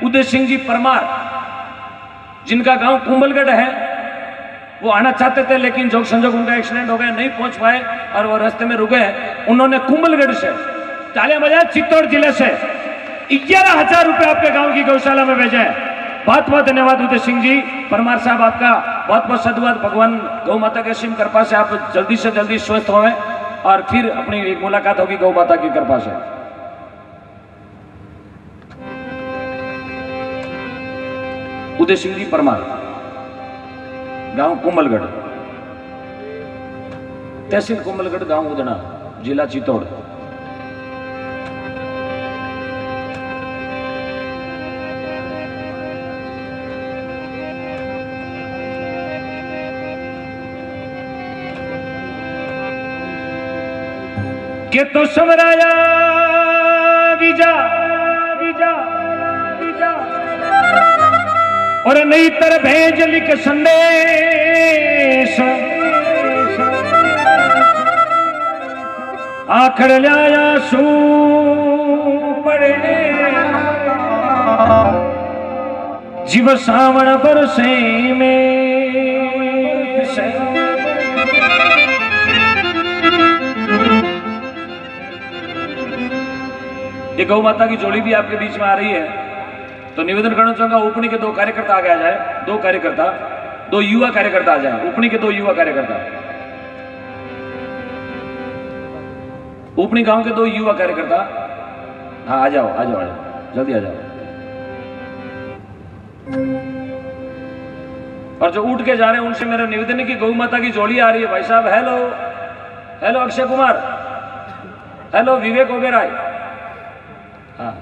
उदय सिंह जी परमार जिनका गांव कुंभलगढ़ है, वो आना चाहते थे लेकिन जोग संजोग उनका एक्सीडेंट हो गया, नहीं पहुंच पाए और वो रास्ते में रुक गए। उन्होंने कुंभलगढ़ से तालियां बजाए चित्तौड़ जिले से 11,000 रुपए आपके गांव की गौशाला में भेजे। बहुत बहुत धन्यवाद उदय सिंह जी परमार साहब, आपका बहुत बहुत साधुवाद। भगवान गौ माता के असीम कृपा से आप जल्दी से जल्दी स्वस्थ हों और फिर अपनी एक मुलाकात होगी गौ माता की कृपा से। उदय सिंह जी परमार, गांव कुंभलगढ़, तहसील कुंभलगढ़, गांव उदना, जिला चित्तौड़। के तो समराया विजा विजा विजा और नहीं तर भेज लिख संदेश आखड़ लाया सू पड़े जीव सावण बरसे में ये गौ माता की जोड़ी भी आपके बीच में आ रही है, तो निवेदन करना चाहूंगा उपनी के 2 कार्यकर्ता आगे आ जाए। 2 कार्यकर्ता, 2 युवा कार्यकर्ता आ जाए। उपनी के 2 युवा कार्यकर्ता, उपनी गांव के 2 युवा कार्यकर्ता। हाँ आ जाओ आ जाओ आ जाओ, जल्दी आ जाओ। और जो उठ के जा रहे हैं उनसे मेरा निवेदन है कि गौ माता की जोड़ी आ रही है। भाई साहब hello hello, Akshay Kumar hello, Vivek Oberoi. हाँ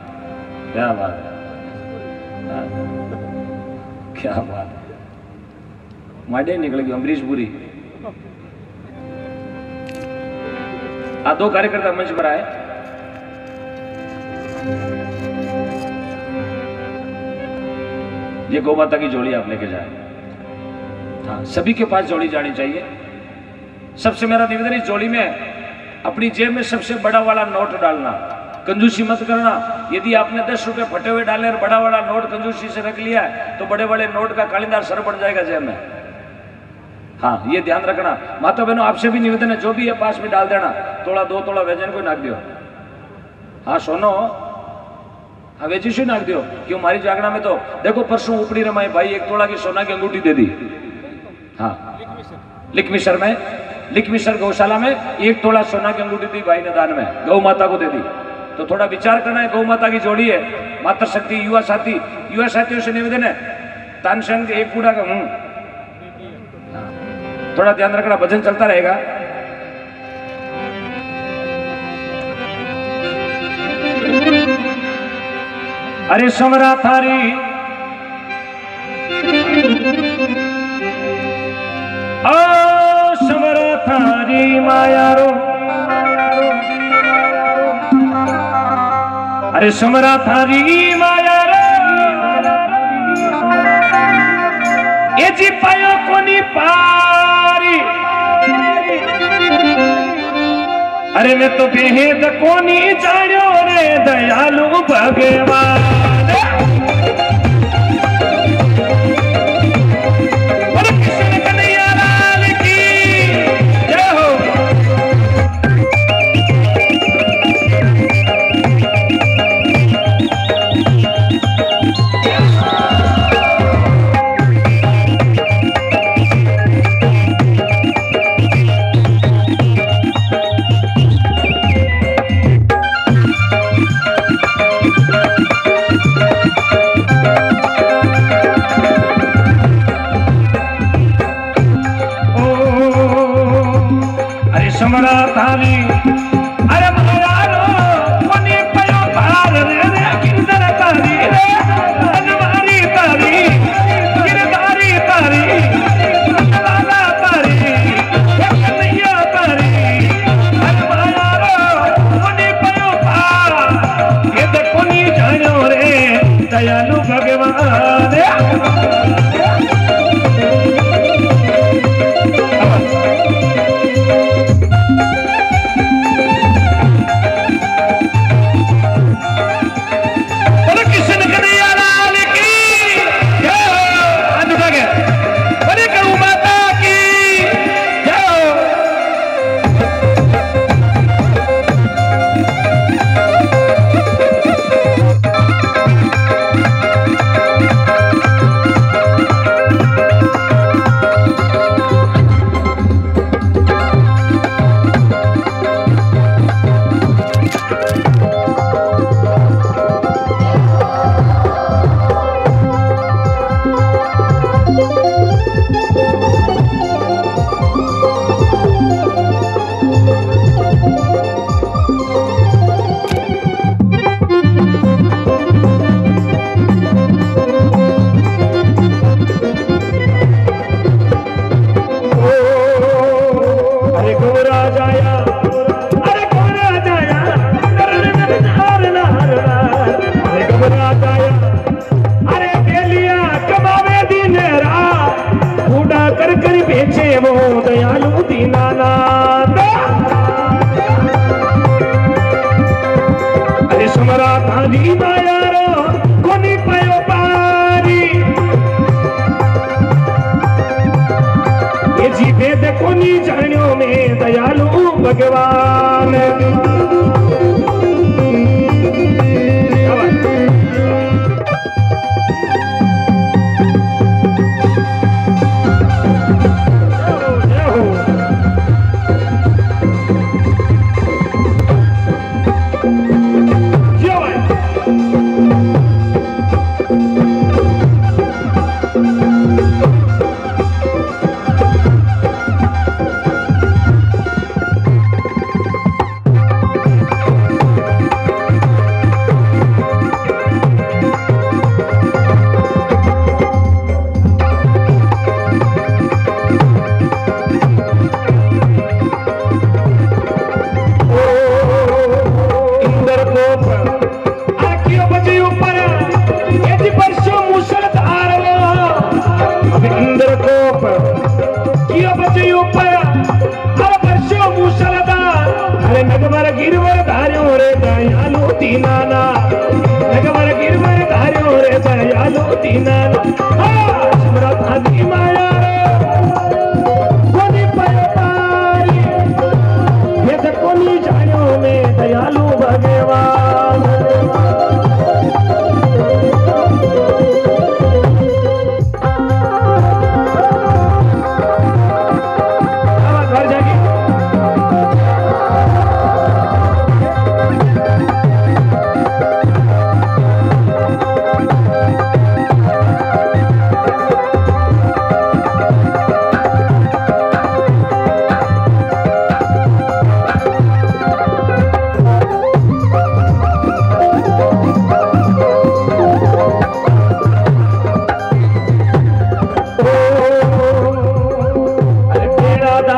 क्या बात है, हाँ, क्या बात है, माडे निकल गई अमरीश पुरी। 2 कार्यकर्ता मंच पर आए। ये गौ माता की जोड़ी आप लेके जाए। हाँ सभी के पास जोड़ी जानी चाहिए। सबसे मेरा निवेदन इस जोड़ी में अपनी जेब में सबसे बड़ा वाला नोट डालना, कंजूसी मत करना। यदि आपने 10 रुपए फटे हुए डाले और बड़ा वाला नोट कंजूसी से रख लिया है तो बड़े बड़े नोट का कालीदार सर पड़ जाएगा जेब में। हाँ ये ध्यान रखना। माता बहनों आपसे भी निवेदन है, जो भी है पास में डाल देना। तोड़ा 2 तोड़ा वेजन को नाक दियो। हाँ सोनो, हाँ वेजी से नाक दियो। क्यों हमारी जागना में तो देखो परसों उपड़ी रमाई भाई 1 तोड़ा की सोना की अंगूठी दे दी। हाँ लिखमिसर में, लिखमिसर गौशाला में 1 तोड़ा सोना की अंगूठी दी भाई ने दान में, गौ माता को दे दी। तो थोड़ा विचार करना है, गौ माता की जोड़ी है। मातृ शक्ति युवा साथियों से निवेदन है तानसेन के एक पूड़ा का हूं। थोड़ा ध्यान रखना, भजन चलता रहेगा। अरे समरा थारी ओ समरा थारी मायारो, अरे समरा थारी मायारो, ये जी पायो कोनी पारी, अरे मैं तो भेद कोनी जानो रे दयालु भगवान। समरा थारी अरे महारारो कोनी पयो पार रे रे किंदर तारी रे अनवारी तारी गिरधारी तारी लाला तारी कन्हैया तारी अरे महारारो कोनी पयो पार ये तो कोनी जानो रे दयालु भगवान। कोनी जानियो में दयालु भगवान।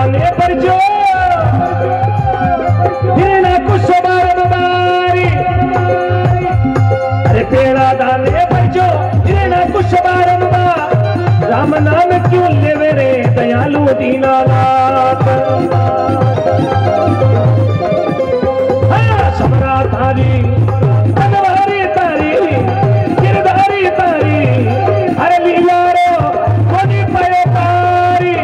दाने पर जो हिरणा कुछ बारी, अरे पेड़ा दाने पर जो हिरणा कुछ बारंबार, राम नाम क्यों लेवे रे दयालु दीनानाथ। समरा तारी बनवारी तारी गिरधारी तारी, अरे लीला रो कोनी पायो तारी,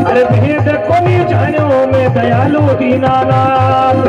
अरे भेद कोनी जानो में दयालु दीनानाथ।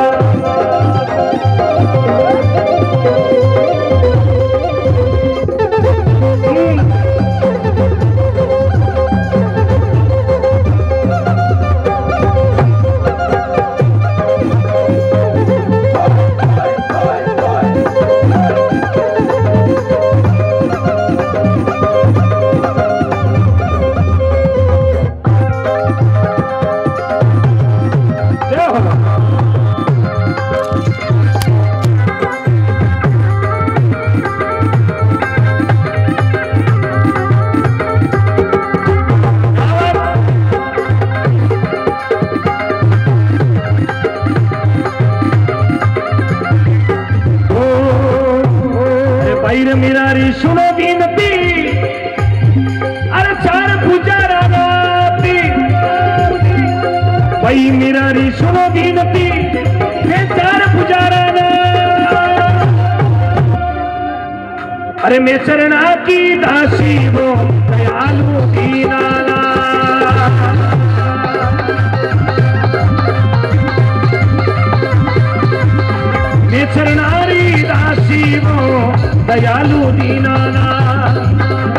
मिरारी सुनो गिनती, अरे चार पुजारा गाती, भाई मिरारी सुनो गिनती, ये चार पुजारा ना, अरे मैं चरणा की दासी वो दयालु दीनानाथ। मैं चरणारी दासी वो दयालु दीनानाथ,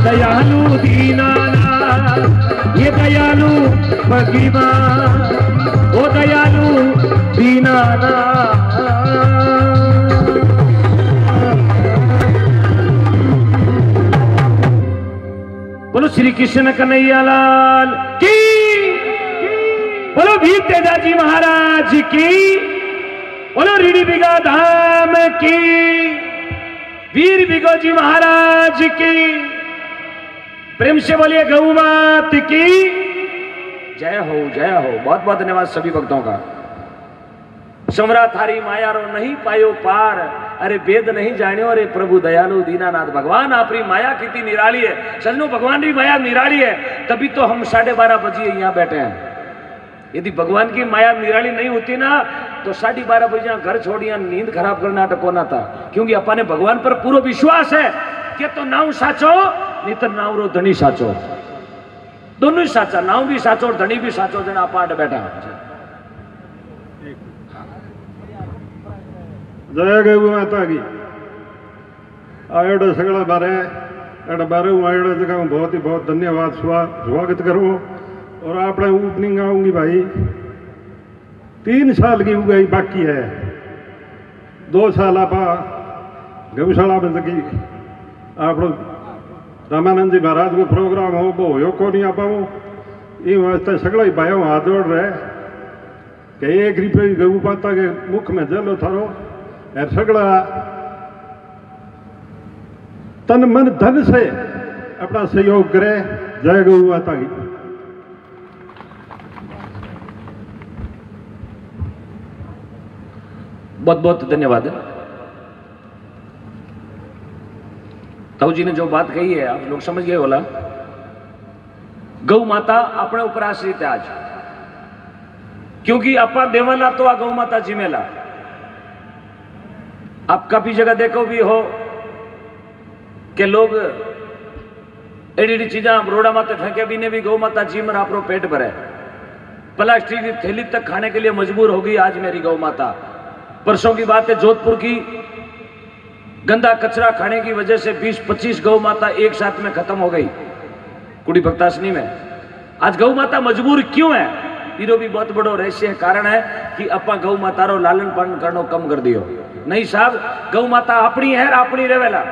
दयालु दीनानाथ, ये दयालु भगवान वो दयालु दीनानाथ। बोलो श्री कृष्ण कन्हैया लाल की, बोलो भीम तेजाजी महाराज की, बोलो रीडी बिगा धाम की, वीर बिगोजी महाराज की, प्रेम से बोलिए गौ मात की जय हो, जय हो। बहुत बहुत धन्यवाद सभी भक्तों का। समरा थारी माया रो नहीं पायो पार, अरे वेद नहीं जानियो अरे प्रभु दयालु दीनानाथ। भगवान आपरी माया कितनी निराली है सजनों, भगवान की माया निराली है, तभी तो हम 12:30 बजे यहाँ बैठे हैं। यदि भगवान की माया निराली नहीं होती ना तो 12:30 बजे घर छोड़िया नींद खराब करना अटको ना था, क्योंकि अपने भगवान पर पूरा विश्वास है कि तो नाव साचो नहीं तो नाव रो धनी साचो, दोनों ही साचा, नाव भी साचो और धनी भी साचो। जना आप बैठा जय गौ माता की। आयोडे सगड़ा बारे बारे आयोडे जगह बहुत ही बहुत धन्यवाद स्वागत करूँ। और आपने ओपनिंग आऊंगी भाई, 3 साल की उगाई बाकी है, 2 साल आप गौशाला में सकी आप रामानंद जी महाराज को प्रोग्राम हो वो हो को नहीं आप ये वास्ते सगड़ा ही भाइयों हाथ जोड़ रहे कि 1 रुपये गौ माता के मुख में जलो थारो और सगड़ा तन मन धन से अपना सहयोग करे। जय गौ माता की। बहुत बहुत धन्यवाद। ताऊ जी ने जो बात कही है आप लोग समझ गए बोला। गौ माता अपने ऊपर आश्रित है आज, क्योंकि अपा देवाला तो आ गौ माता जिमेला। आप काफी जगह देखो भी हो कि लोग एडी एडी चीजा रोड़ा माते फेंके भी ने भी गौ माता जिमर आप पेट भरे। प्लास्टिक की थैली तक खाने के लिए मजबूर हो गई आज मेरी गौ माता। परसों की बात है, जोधपुर की गंदा कचरा खाने की वजह से 20-25 गौ माता एक साथ में खत्म हो गई कुड़ी भक्तासनी में। आज गौ माता मजबूर क्यों है? इरो भी बहुत बड़ो रहस्य कारण है कि अपा गौ माता रो लालन पालन करनो कम कर दियो। नहीं साहब, गौ माता अपनी है, अपनी रेवेला।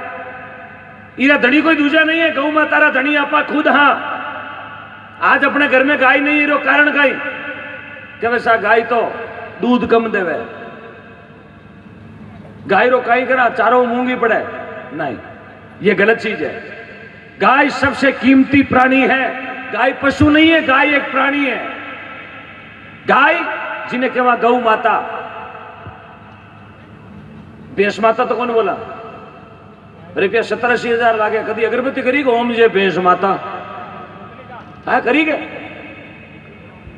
इरा धनी कोई दूसरा नहीं है, गौ माता रा धनी आपा खुद। हाँ, आज अपने घर में गाय नहीं, इरो कारण गाय क्या वैसा गाय तो दूध कम देवे। गाय रो कहीं करा चारों मूंगी पड़े, नहीं, ये गलत चीज है। गाय सबसे कीमती प्राणी है, गाय पशु नहीं है, गाय एक प्राणी है। गाय जिन्हें कहवा गौ माता, भैंस माता तो कौन बोला? रुपया 70-80 लागे। कभी अगरबत्ती करी गो ओम जय भैंस माता, हाँ करी गए।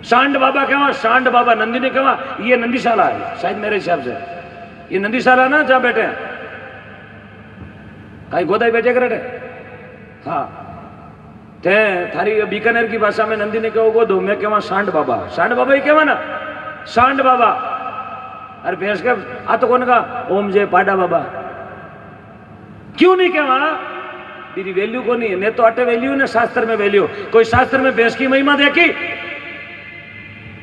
सांड बाबा कहवा, सांड बाबा नंदी ने कहवा, ये नंदीशाला है शायद मेरे हिसाब से, ये नंदीशाला ना जहां बैठे हैं, कहीं गोदाई बैठे करे। हाँ ते थारी बीकानेर की भाषा में नंदी ने कहो गोदो, मैं कहवा सांड बाबा, सांड बाबा ही कहवा ना, सांड बाबा। अरे भैंस का आ तो कौन का ओम जय पाडा बाबा, क्यों नहीं कहवा? तेरी वैल्यू को नहीं है, मैं तो अटे वैल्यू ने शास्त्र में वैल्यू। कोई शास्त्र में भैंस की महिमा देखी?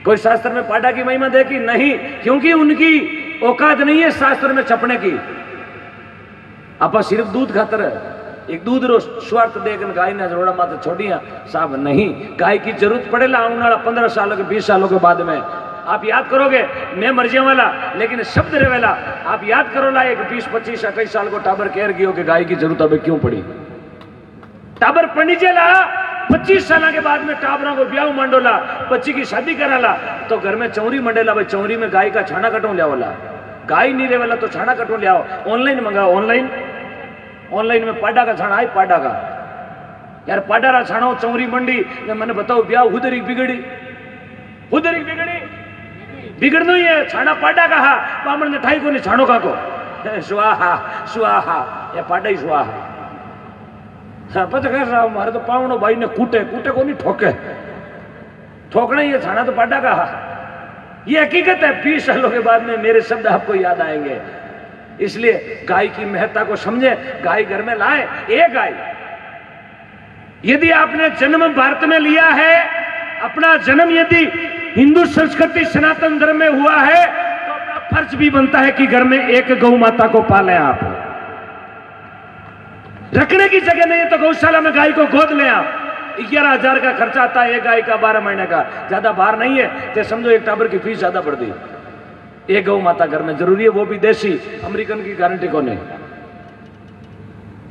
कोई शास्त्र में पाडा की महिमा देखी? नहीं, क्योंकि उनकी औकात नहीं है शास्त्र में छपने की। आप सिर्फ दूध खातर एक दूध रो स्वार्थ देखन गाय ने रोड़ा माता छोड़िया साहब नहीं। गाय की जरूरत पड़ेला आने वाला 15 सालों के 20 सालों के बाद में। आप याद करोगे, मैं मर जाए वाला लेकिन शब्द रहेला। आप याद करो ला एक 20, 25, 28 साल को टाबर कह गयो कि गाय की जरूरत अबे क्यों पड़ी? टाबर पड़ी चला 25 साल के बाद में टाबरों को ब्याह मंडोला, बच्ची की शादी कराला तो घर में चौरी मंडेला। भाई चौरी में गाय का छाना कटो लिया वाला, गाय नहीं रहे वाला तो छाना कटो ले आओ। ऑनलाइन मंगाओ, ऑनलाइन में पाडा का छाना है, पाडा का यार पाडा रा छाना चौरी मंडी ने मैंने बताओ ब्याह हुदरी बिगड़ी, हुदरी बिगड़ी बिगड़नो ही है। छाना पाडा का हा बामण ने ठाई को नहीं छानो का को स्वाहा स्वाहा, ये पाडा ही स्वाहा। हाँ पता कर रहा हमारे तो पावनो भाई ने कूटे कूटे को नहीं ठोके, ठोकना ही है। छाना तो पाडा का हा, ये हकीकत है। 20 सालों के बाद में मेरे शब्द आपको याद आएंगे। इसलिए गाय की महत्ता को समझे, गाय घर में लाए। एक गाय, यदि आपने जन्म भारत में लिया है, अपना जन्म यदि हिंदू संस्कृति सनातन धर्म में हुआ है तो अपना फर्ज भी बनता है कि घर में एक गौ माता को पालें। आप रखने की जगह नहीं है तो गौशाला में गाय को गोद लें। आप 11,000 का खर्चा आता है एक गाय का 12 महीने का, ज्यादा बाहर नहीं है तो समझो एक टाबर की फीस ज्यादा पड़ती। एक गौ माता घर में जरूरी है, वो भी देसी। अमेरिकन की गारंटी कौन है?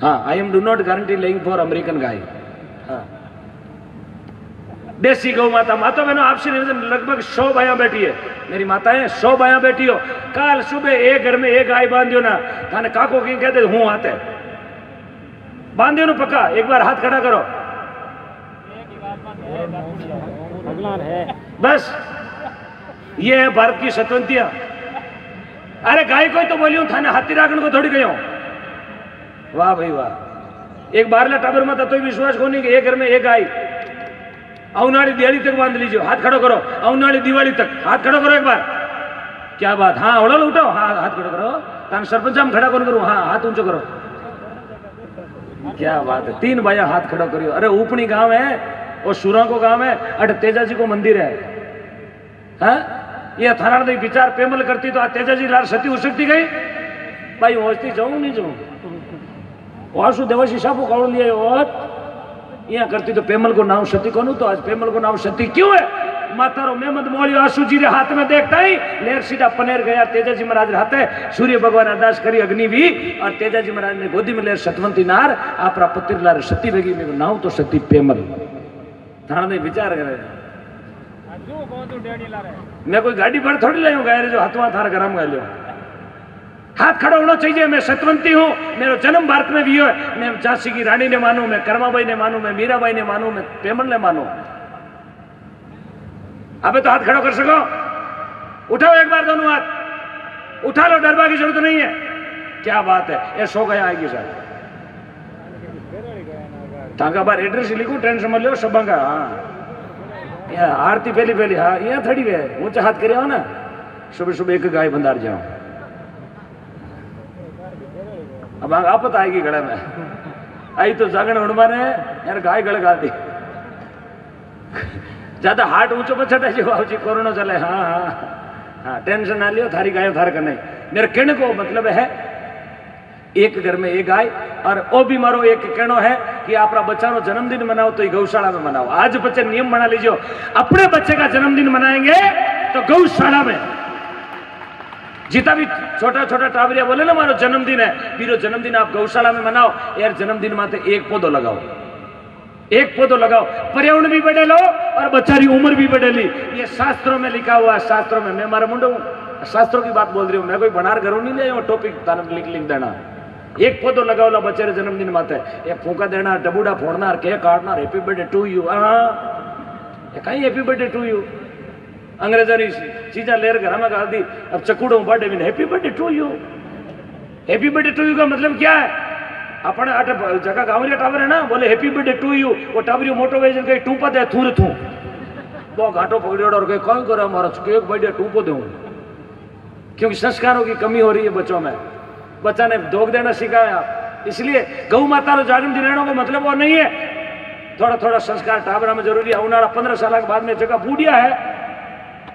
हाँ, I am do not guarantee laying for American गाय। हाँ, देसी गौ माता। माता बहनों आपसे निवेदन, लगभग 100 बाया बैठी है मेरी माताएं, 100 बाया बैठी हो। कल सुबह एक घर में एक गाय बांधियो ना, थाने काको की कहते हूं हाथ है बांधियो ना पक्का। एक बार हाथ खड़ा करो बस। ये है भारत की सतवंतियां। अरे गाय को तो बोलियो थाने हाथी राखण को थोड़ी गयो। वाह भाई वाह। एक बारला टाबर में तो विश्वास को नहीं कि एक घर में एक गाय। औनाड़ी दिवाली तक बांध लीजिए, हाथ खड़ो करो। औनाड़ी दिवाली तक हाथ खड़ो करो एक बार। क्या बात? हाँ उड़ल उठाओ, हाँ हाथ खड़ो करो। तान सरपंच हम खड़ा कौन करूं? हाँ हाथ ऊंचो करो। क्या बात है, 3 भाइया हाथ खड़ा करियो। अरे उपनी गांव है और सुरा को गांव है, अट तेजाजी को मंदिर है। हाँ ये थाना दे विचार पेमल करती तो आ तेजाजी लाल सती हो सकती गई भाई। होती जाऊं नहीं जाऊं आसू देवासी साहब कौड़ लिए और यहाँ करती तो पेमल को नाम सती को तो आज पेमल को नाम सती क्यों है? मातारो मेहमद मोलियो आसू जी रे हाथ में देखता ही लेर सीधा पनेर गया। तेजाजी महाराज हाथ है, सूर्य भगवान अरदास करी अग्नि भी और तेजाजी महाराज ने गोदी में लेर सतवंती नार आपरा पुत्र लार सती बेगी में नाव तो सती पेमल। थाना ने विचार करे मैं कोई गाड़ी पर थोड़ी लाऊं गाय जो हाथवा थार गरम गाय लो। हाथ खड़ा होना चाहिए। मैं सतवंती हूं, मेरा जन्म भारत में भी है। मैं झांसी की रानी ने मानू, मैं कर्माबाई ने मानू, मैं मीराबाई ने मानू, मैं पेमल ने मानू। अबे तो हाथ खड़ा कर सको, उठाओ एक बार दोनों हाथ उठा लो, डरवा की जरूरत नहीं है। क्या बात है, ये 100 गया आएगी सर। टांगा बार एड्रेस लिखू, ट्रेन समझ लो सब का। हाँ आरती पहली हाँ यहाँ थड़ी है, ऊंचा हाथ करे हो ना। सुबह सुबह एक गाय बंदार जाओ, अब आपत आएगी गले में। आई तो जागण उड़मा ने यार गाय गले गा दी। ज्यादा हार्ट ऊंचो बचत है जो जी कोरोना चले। हाँ हाँ हाँ टेंशन ना लियो, थारी गाय थार करने। मेरे कहने को मतलब है एक घर में एक गाय। और वो भी मारो एक कहना है कि आपका बच्चा नो जन्मदिन मनाओ तो गौशाला में मनाओ। आज बच्चे नियम बना लीजिए, अपने बच्चे का जन्मदिन मनाएंगे तो गौशाला में। जितना भी छोटा छोटा टाबरिया बोले ना मारो जन्मदिन है, बीरो जन्मदिन आप गौशाला में मनाओ। यार जन्मदिन माते एक पौधो लगाओ, एक पौधो लगाओ, पर्यावरण भी बढ़े लो और बच्चारी उम्र भी बढ़े ली। ये शास्त्रों में लिखा हुआ है, शास्त्रों में। मैं मारा मुंडो शास्त्रों की बात बोल रही हूँ, मैं कोई बनार घरों नहीं ले टॉपिक लिख देना। एक पौधो लगाओ ला बच्चे जन्मदिन माते ये फूका देना, डबूडा फोड़ना, केक काटना, हैप्पी बर्थडे टू यू। कहीं हैप्पी बर्थडे टू यू अंग्रेजी चीजा लेर घर में गाल दी। अब चकूड़ो बर्थडे में happy birthday to you. Happy birthday to you का मतलब क्या है? अपने आटे जगह गाँवरिया टावर है ना, बोले हैप्पी बर्थडे टू यू। वो टावरियो मोटो वेजन कहीं टूपा दे थूर थू वो घाटो पकड़ियो और कहीं कौन करे हमारा केक बर्थडे टूपो दे। क्योंकि संस्कारों की कमी हो रही है बच्चों में। बच्चा ने दोग देना सिखाया, इसलिए गौ माता रो जन्मदिन रहने का मतलब वो नहीं है। थोड़ा थोड़ा संस्कार टाबरा में जरूरी है। उन्हाड़ा 15 साल के बाद में जगह बूढ़िया है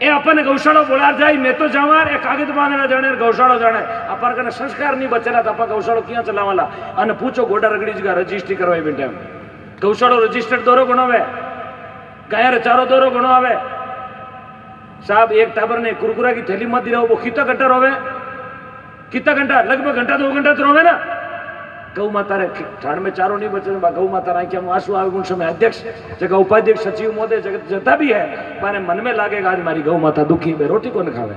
ए अपन गौशाला बोला जाए, मैं तो जाऊँ ए कागज बांधना जाने गौशाला जाने। अपन कने संस्कार नहीं बचेला तो अपन गौशाला क्या चलावाला। अने पूछो गोडा रगड़ी जगह रजिस्ट्री करवाई बेटे गौशाला रजिस्टर्ड दौरो घणो आवे, गाय रे चारो दौरो घणो आवे। साहब एक टाबर ने कुरकुरा की थैली मत दी रहो, वो कितना घंटा रोवे? कितना घंटा? लगभग घंटा 2 घंटा तो रोवे ना। गौ माता रे ठाण में चारो नहीं बचे, गौ माता रा क्या आंसू आवे। उन समय अध्यक्ष जगह उपाध्यक्ष सचिव मोदे जगत जता भी है, माने मन में लागेगा आज हमारी गौ माता दुखी है, रोटी कौन खावे।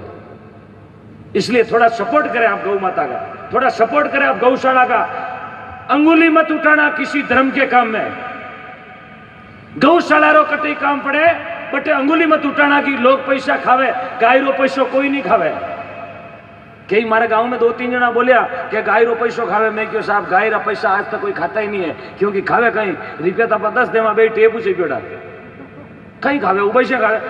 इसलिए थोड़ा सपोर्ट करें आप गौ माता का, थोड़ा सपोर्ट करें आप गौशाला का। अंगुली मत उठाना किसी धर्म के काम में। गौशाला रो कतई काम पड़े बटे अंगुली मत उठाना कि लोग पैसा खावे। गाय रो पैसो कोई नहीं खावे। कई मारे गांव में 2-3 जना बोलिया कि गाय रो पैसो खावे। मैं क्यों साहब गाय रा पैसा आज तक कोई खाता ही नहीं है, क्योंकि खावे कहीं रुपया तो 10 देवा बे टेप से पेड़ा कहीं खावे वो पैसे खावे।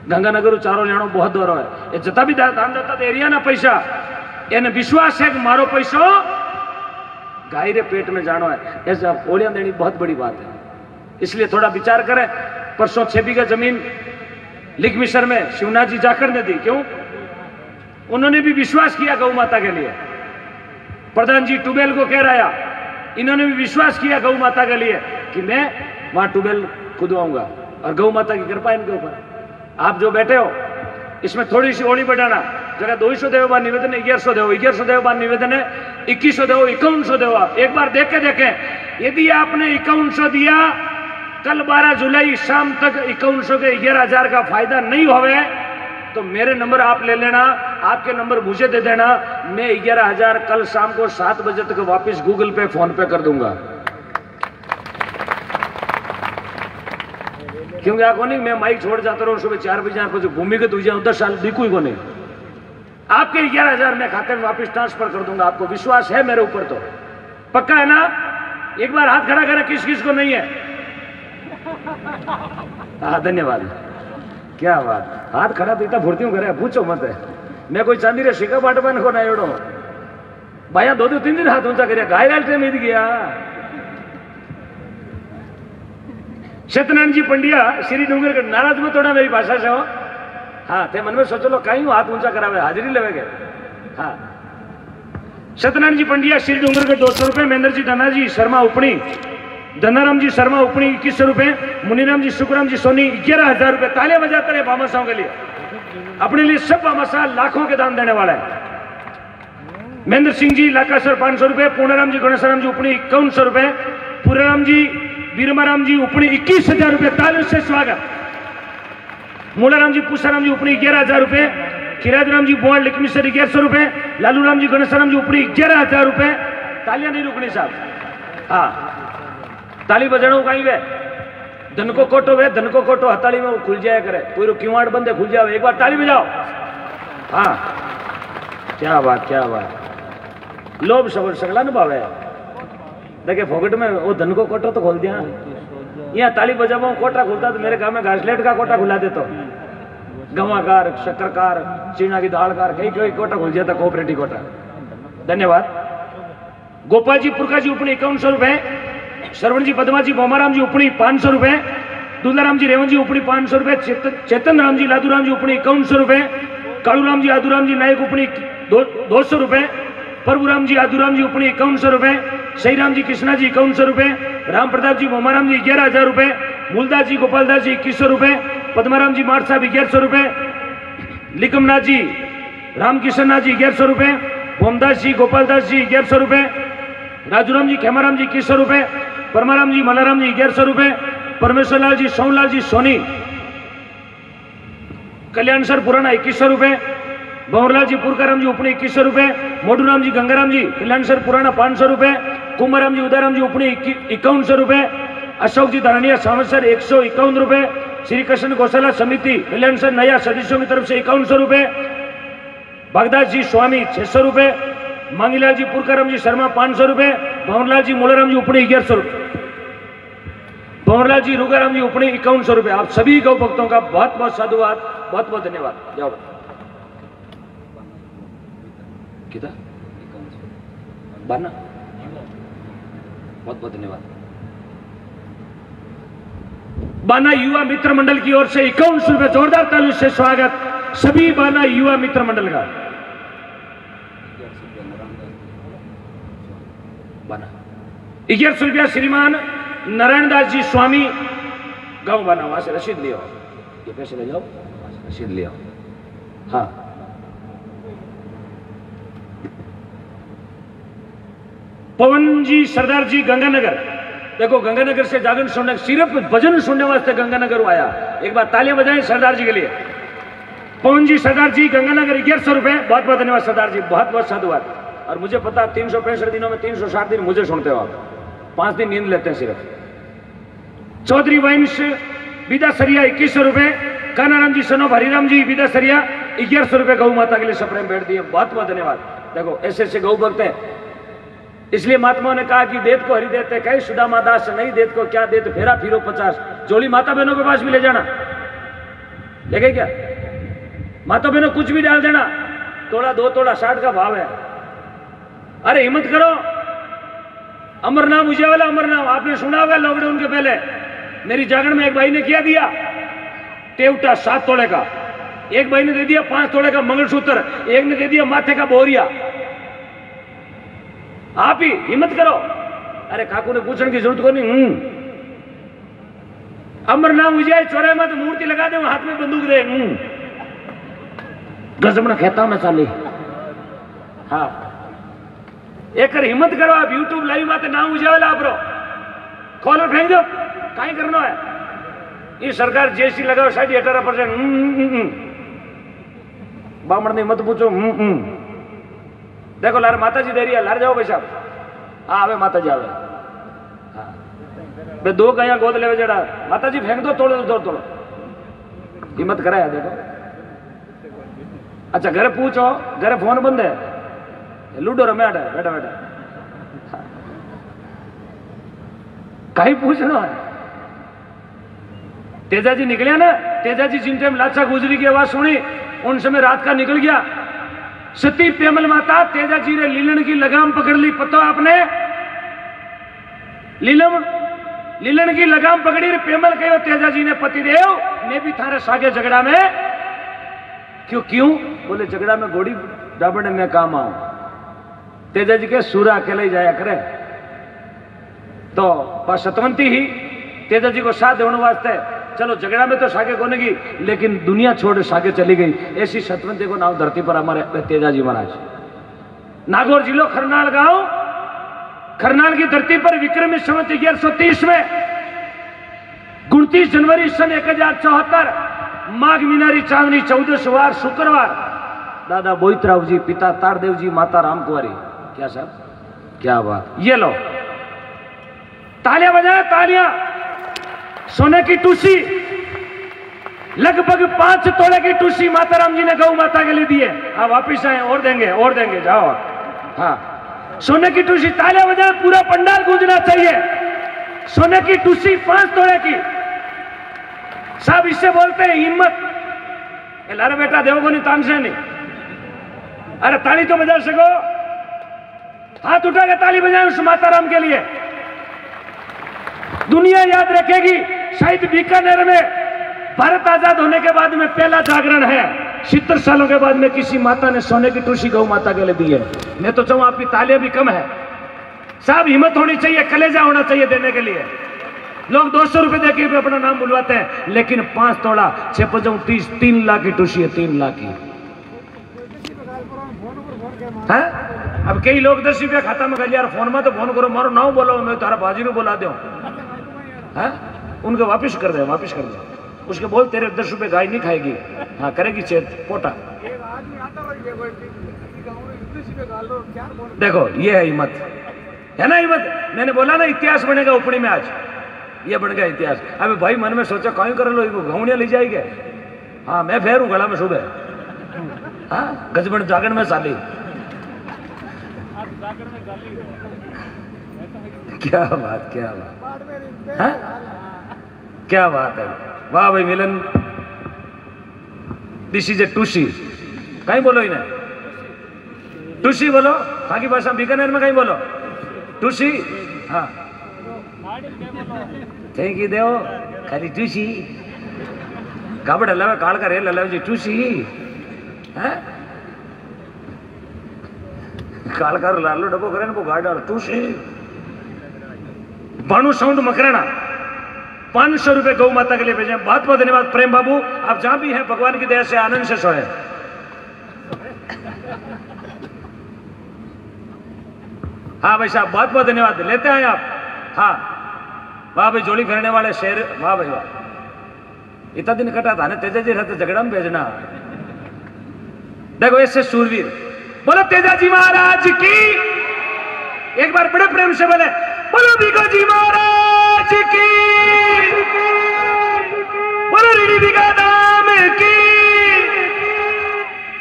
गंगानगर चारो लेनो बहुत दौरो है, ये जता भी दान देता तो एरिया ना पैसा एने विश्वास है कि मारो पैसो गाय रे पेट में जानो है। ऐसा ओलिया देनी बहुत बड़ी बात है, इसलिए थोड़ा विचार करें। परसों 6 बीघा जमीन लिखमिसर में शिवनाथ जी जाकर ने दी। क्यों? उन्होंने भी विश्वास किया गौ माता के लिए। प्रधान जी ट्यूबवेल को कह रहा, इन्होंने भी विश्वास किया गौ माता के लिए कि मैं वहां ट्यूबवेल खुदवाऊंगा और गौ माता की कृपा इनके ऊपर। आप जो बैठे हो इसमें थोड़ी सी ओली बढ़ाना, जगह 200 देव बार निवेदन है 1100 देव, 1100 देव बार निवेदन है 2100 देव, 5100 देव। आप एक बार देख के देखें, यदि आपने 5100 दिया, कल 12 जुलाई शाम तक 5100 के 11,000 का फायदा नहीं होवे तो मेरे नंबर आप ले लेना, आपके नंबर मुझे दे देना। मैं 11,000 कल शाम को 7 बजे तक वापस गूगल पे फोन पे कर दूंगा। क्योंकि आको नहीं मैं माइक छोड़ जाता रहूं सुबह 4 बजे भूमिगत हुई जाऊं 10 साल दिखू ही को नहीं। आपके 11,000 मैं खाते में वापस ट्रांसफर कर दूंगा। आपको विश्वास है मेरे ऊपर? तो पक्का है ना? एक बार हाथ खड़ा करें किस किस को नहीं है। हाँ धन्यवाद, क्या बात। हाथ खड़ा तो इतना फुर्तियों करे पूछो मत है। मैं कोई चांदी रे सिक्का बाटवाने को ना एड़ो भाया 2-3 दिन हाथ ऊंचा कर गाय ट्रेन ईद गया। सत्यनारायण जी पंडिया श्री डूंगरगढ़ नाराज मत थोड़ा मेरी भाषा से हो। हाँ ते मन में सोचो लो कहीं हाथ ऊंचा करावे हाजिरी लेवे। हाँ सत्यनारायण जी पंडिया श्री डूंगरगढ़ 200 रुपए, महेंद्र जी धनाजी शर्मा उपनी, धनाराम जी शर्मा उपनी 2100 रुपए, मुनीराम जी शुक्राम जी सोनी 11,000 रुपए। तालियां बजाते रहे भामाशाहों के लिए। अपने लिए सब भामाशाह लाखों के दान देने वाला है। महेंद्र सिंह जी लाकासर 500 रुपए, पूर्णाराम जी गणेशराम जी उपनी 5100 रुपए, पूराराम जी बीरमाराम जी उपनी 21,000 रुपए। तालियों से स्वागत। मूलाराम जी पूसाराम जी उपनी 11,000 रुपए, खिराजराम जी बोल लिखमिसर 1100 रुपए, लालूराम जी गणेशराम जी उपनी 11,000 रुपए। तालियां नहीं रुकनी साहब। हाँ ताली बजाणो कहीं वे धन को कोटो वे धन को कोटो हताली में वो खुल जाया करे। पूरा किवाड़ बंदे खुल जाओ, एक बार ताली बजाओ। हाँ क्या बात, क्या बात। लोभ सबर सगला न भावे देखे फोकट में वो धन को कोटो तो खोल दिया। यहाँ ताली बजावा कोटा खुलता तो मेरे गांव में घासलेट का कोटा खुला देता। गवाकार, शक्करकार, चीना की दालकार कई कई कोटा खुल जाता, कोऑपरेटिव कोटा। धन्यवाद। गोपाल जी पुरखा जी उपनी 5100 रुपए, श्रवण जी पद्मा जी बोमाराम जी उपनी 500 रुपए, दुलाराम जी रेवन जी उपनी 500 रुपए, चेतन राम जी लादूराम जी उपनी 5100 रुपए, कालूराम जी आदूराम जी नायक उपनी 200 रुपए, प्रभुराम जी आदूराम जी उपनी 5100 रुपए, सईराम जी कृष्णा जी 5100 रुपए, राम प्रताप जी बोमाराम जी 11,000 रुपए, मूलदास जी गोपालदास जी 2100 रुपए, पद्माराम जी मार साहब 1100 रुपए, लिकमनाथ जी रामकिशन नाथ जी 1100 रुपए, भोमदास जी गोपालदास जी 1100 रुपए, राजूराम जी खेमाराम जी 2100 रुपए, परमाराम जी मलाराम जी 1100 रुपए, परमेश्वर लाल जी सोमलाल जी सोनी कल्याण सर पुराना 2100 रुपए, भंवरलाल जी पुरकाराम जी उपनी 2100 रुपए, मोडूराम जी गंगाराम जी कल्याण सर पुराना 500 रुपए, कुमाराम जी उदाराम जी उपनी 5100 रुपए, अशोक जी धारणिया सावसर 151 रुपए, श्री कृष्ण गौशाला समिति कल्याण सर नया सदस्यों की तरफ से 5100 रुपए, भगदास जी स्वामी 600 रुपए, मांगीलाल जी पुरकाराम जी शर्मा 500 रुपए, भंवरलाल जी मोलाराम जी उपनी 1100 रुपए, भंवरलाल जी रुगाराम जी उपनी 5100 रुपए। आप सभी गौ भक्तों का बहुत बहुत साधुवाद, बहुत बहुत धन्यवाद। जाओ कितना बाना, बहुत बहुत धन्यवाद। बाना युवा मित्र मंडल की ओर से 51 रुपए, जोरदार तालियों से स्वागत सभी बाना युवा मित्र मंडल का। बाना 1100 रुपया श्रीमान नारायण दास जी स्वामी गांव बाना, वहां से रसीद ले आओ, ये पैसे ले जाओ, रसीद ले आओ। हाँ पवन जी सरदार जी गंगानगर, देखो गंगानगर से जागरण सुनने, सिर्फ भजन सुनने वास्ते गंगानगर आया। एक बार तालियां बजाएं सरदार जी के लिए। पवन जी सरदार जी गंगानगर 1100 रुपए, बहुत बहुत धन्यवाद सरदार जी, बहुत बहुत साधुवाद। और मुझे पता 365 दिनों में 360 दिन मुझे सुनते हो आप, 5 दिन नींद लेते हैं सिर्फ। चौधरी वंश विदासरिया 2100 रुपए, कानाराम जी सनोफ हरिराम जी विदासरिया 1100 रुपए गौ माता के लिए सप्रेम भेंट दिए, बहुत बहुत धन्यवाद। देखो ऐसे ऐसे गौ भक्त हैं, इसलिए महात्मा ने कहा कि देत को हरि देते कहे सुदामा दास, नहीं देत को क्या देत फेरा फिरो 50। जोली माता बहनों के पास भी ले जाना, ले गए क्या माता बहनों, कुछ भी डाल देना, तोड़ा 2 तोड़ा 60 का भाव है। अरे हिम्मत करो, अमर नाम उजावला अमर नाम, आपने सुना होगा लॉकडाउन के पहले मेरी जागरण में एक भाई ने क्या दिया, टेवटा 7 तोड़े का, एक भाई ने दे दिया 5 तोड़े का मंगलसूत्र, एक ने दे दिया माथे का बोरिया। आप ही हिम्मत करो। अरे काकू ने पूछने की जरूरत को नहीं। अमर नाम उजाए चौराहे में तो मूर्ति लगा दे, हाथ में बंदूक दे, गजब कहता मैं चाली। हाँ एक हिम्मत करो, आप यूट्यूब लाइव माते नाम उजावेला आप रो खोलो फेंक दो, कहीं करना है। ये सरकार जीएसटी लगाओ 18%, बामण ने मत पूछो। देखो लार माता जी दे रही है, लार जाओ भाई साहब। हाँ आवे माता जी आवे। हाँ बे 2 गाया गोद ले जड़ा, माता जी फेंक दो, तोड़ो तोड़ो तोड़ो, हिम्मत कराया। देखो अच्छा घरे पूछो, घरे फोन बंद है, लूडो रमे बैठा बैठा, कहीं पूछना है। तेजा जी निकलिया ना, तेजा जी जिन टाइम लाचा गुजरी की आवाज सुनी उन समय रात का निकल गया। सती प्रेमल माता तेजा जी ने लीलन की लगाम पकड़ ली, पता आपने लीलन की लगाम पकड़ी, प्रेमल कहो तेजा जी ने पतिदेव मैं भी थारे सागे झगड़ा में क्यों बोले झगड़ा में घोड़ी डाबड़े में काम आऊं। तेजा जी के सूरा अकेले ही जाया करे, तो सतवंती ही तेजा जी को साथ देने वास्ते चलो झगड़ा में तो सागे कोने की, लेकिन दुनिया छोड़ सागे चली गई। ऐसी सतवंती को नाम धरती पर हमारे तेजा जी महाराज। नागौर जिलो खरनाल गांव, खरनाल की धरती पर विक्रमी संवत 1130 में 29 जनवरी सन 1074 माघ मीनारी चांदनी 14 शुक्रवार दादा बोईतराव जी, पिता तारदेव जी, माता राम कुंवारी। क्या साहब क्या बात। ये लो तालियां बजाए, तालियां। सोने की टूसी लगभग 5 तोले की टूसी माता राम जी ने गौ माता के लिए दी है। आप वापिस आए, और देंगे जाओ। हाँ सोने की टूसी, तालियां बजाए, पूरा पंडाल गूंजना चाहिए। सोने की टूसी 5 तोले की। साहब इससे बोलते हैं हिम्मत। लारे बेटा देवो नहीं, तानसे नहीं। अरे ताली तो बजा सको, हाथ उठा के ताली बजाए उस माता राम के लिए। दुनिया याद रखेगी, शायद बीकानेर में भारत आजाद होने के बाद में पहला जागरण है। 70 सालों के बाद में किसी माता ने सोने की टूसी गौ माता के लिए दी है। मैं तो चाहूं आपकी तालियां भी कम है साहब, हिम्मत होनी चाहिए, कलेजा होना चाहिए देने के लिए। लोग 200 रुपए देके भी अपना नाम बुलवाते हैं, लेकिन 5 तोड़ा 6 30 3 लाख की टूसी है, 3 लाख की है। अब कई लोग 10 रुपया खाता में कर यार फोन में तो फोन करो मारो ना बोलो मैं तारा भाजी को बुला दो है उनके वापिस कर दे उसके बोल तेरे 10 रुपये गाय नहीं खाएगी हाँ करेगी चेत पोटा। देखो ये है हिम्मत है ना हिम्मत। मैंने बोला ना इतिहास बनेगा उपड़ी में आज ये बन गया इतिहास। अबे भाई मन में सोचा कहीं कर लो घउनिया ले जाएंगे हाँ मैं फेर हूँ गला में सुबह हाँ गजबन जागरण में साली क्या बात हाँ? क्या बात है वाह भाई मिलन दिस इज ए टूसी कहीं बोलो इन्हें टूसी बोलो बाकी भाषा बीकानेर में कहीं बोलो टूसी हाँ थैंक यू देव खाली टूसी काबड़ अल्लाह काल का रेल अल्लाह जी टूसी हैं काल का लालो डब्बो करे को गाड़ डाल टूसी बाणु साउंड मकराना 500 रुपए गौ माता के लिए भेजे। बहुत बहुत धन्यवाद प्रेम बाबू आप जहां भी हैं भगवान की दया से आनंद से सोए। हाँ भाई साहब बहुत बहुत धन्यवाद लेते हैं आप। हाँ वाह भाई जोड़ी फेरने वाले शेर वाह भाई वाह इतना दिन कटा था ना तेजा जी रहते झगड़ा में भेजना। देखो ऐसे सूरवीर बोलो तेजा जी महाराज की एक बार बड़े प्रेम से बोले बोलो भिगो जी महाराज की बोलो रीडी भिगा नाम की।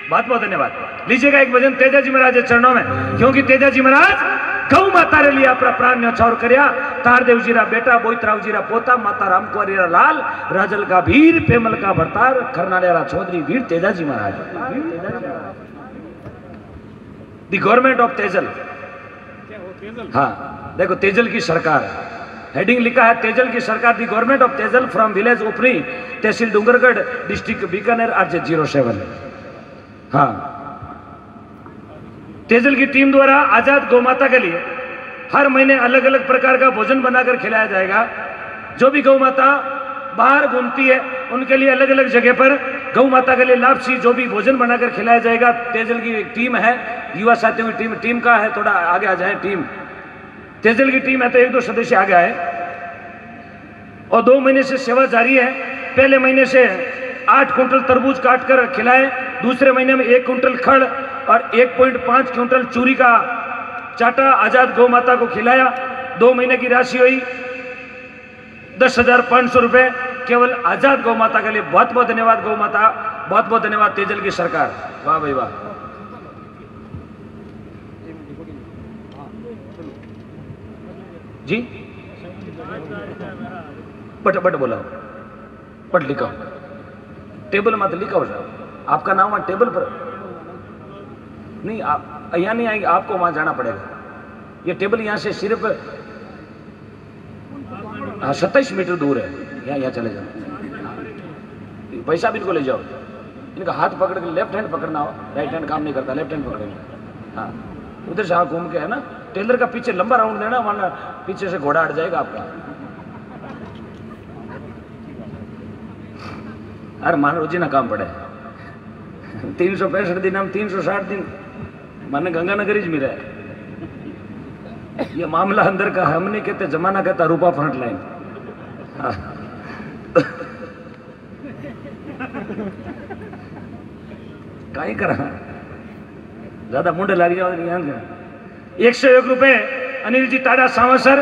बहुत बहुत धन्यवाद। लीजिएगा एक भजन तेजा जी महाराज चरणों में क्योंकि तेजा जी महाराज गौ माता रे लिया अपना प्राण न्यौछावर करया तारदेव जीरा बेटा बोईतराव जीरा पोता माता रामकुंवरीरा लाल राजल का भीर पेमल का भरतार खरनालेरा Chaudhary Veer Teja ji Maharaj. The government of Tejal. हाँ देखो तेजल की सरकार हेडिंग लिखा है तेजल की सरकार the government of Tejal from village उपरी तहसील डूंगरगढ़ डिस्ट्रिक्ट बीकानेर RJ07। हाँ तेजल की टीम द्वारा आजाद गौ माता के लिए हर महीने अलग अलग प्रकार का भोजन बनाकर खिलाया जाएगा। जो भी गौ माता बाहर घूमती है उनके लिए अलग अलग जगह पर गौ माता के लिए लापसी जो भी भोजन बनाकर खिलाया जाएगा। तेजल की एक टीम है युवा साथियों की टीम का है थोड़ा आगे आ जाए टीम तेजल की टीम है तो 1-2 सदस्य आगे आए और 2 महीने से सेवा जारी है। पहले महीने से 8 कुंटल तरबूज काटकर खिलाए दूसरे महीने में 1 कुंटल खड़ और 1.5 क्विंटल चूरी का चाटा आजाद गौ माता को खिलाया। 2 महीने की राशि हुई 10,500 रुपए केवल आजाद गौ माता के लिए। बहुत बहुत धन्यवाद गौ माता बहुत बहुत धन्यवाद तेजल की सरकार वाह भाई वाह। जी पट बोला पट लिखा टेबल मत लिखा आपका नाम वहां टेबल पर नहीं आप यहाँ नहीं आएंगे आपको वहां जाना पड़ेगा। ये टेबल यहाँ से सिर्फ 27 मीटर दूर है यहाँ चले जाओ पैसा भी इनको ले जाओ इनका हाथ पकड़ के लेफ्ट हैंड पकड़ना हो राइट हैंड काम नहीं करता लेफ्ट हैंड पकड़ेंगे। हाँ उधर से हाँ घूम के है ना टेलर का पीछे लंबा राउंड देना वरना पीछे से घोड़ा हट जाएगा आपका। अरे मान रोजी ना काम पड़े 365 दिन हम 360 दिन माने गंगानगर ही मिला है। ये मामला अंदर का हम नहीं कहते जमाना कहता रूपा फ्रंट लाइन। कहीं करा ज्यादा मुंडे लाग जाओ 101 रुपए अनिल जी ताड़ा सावसर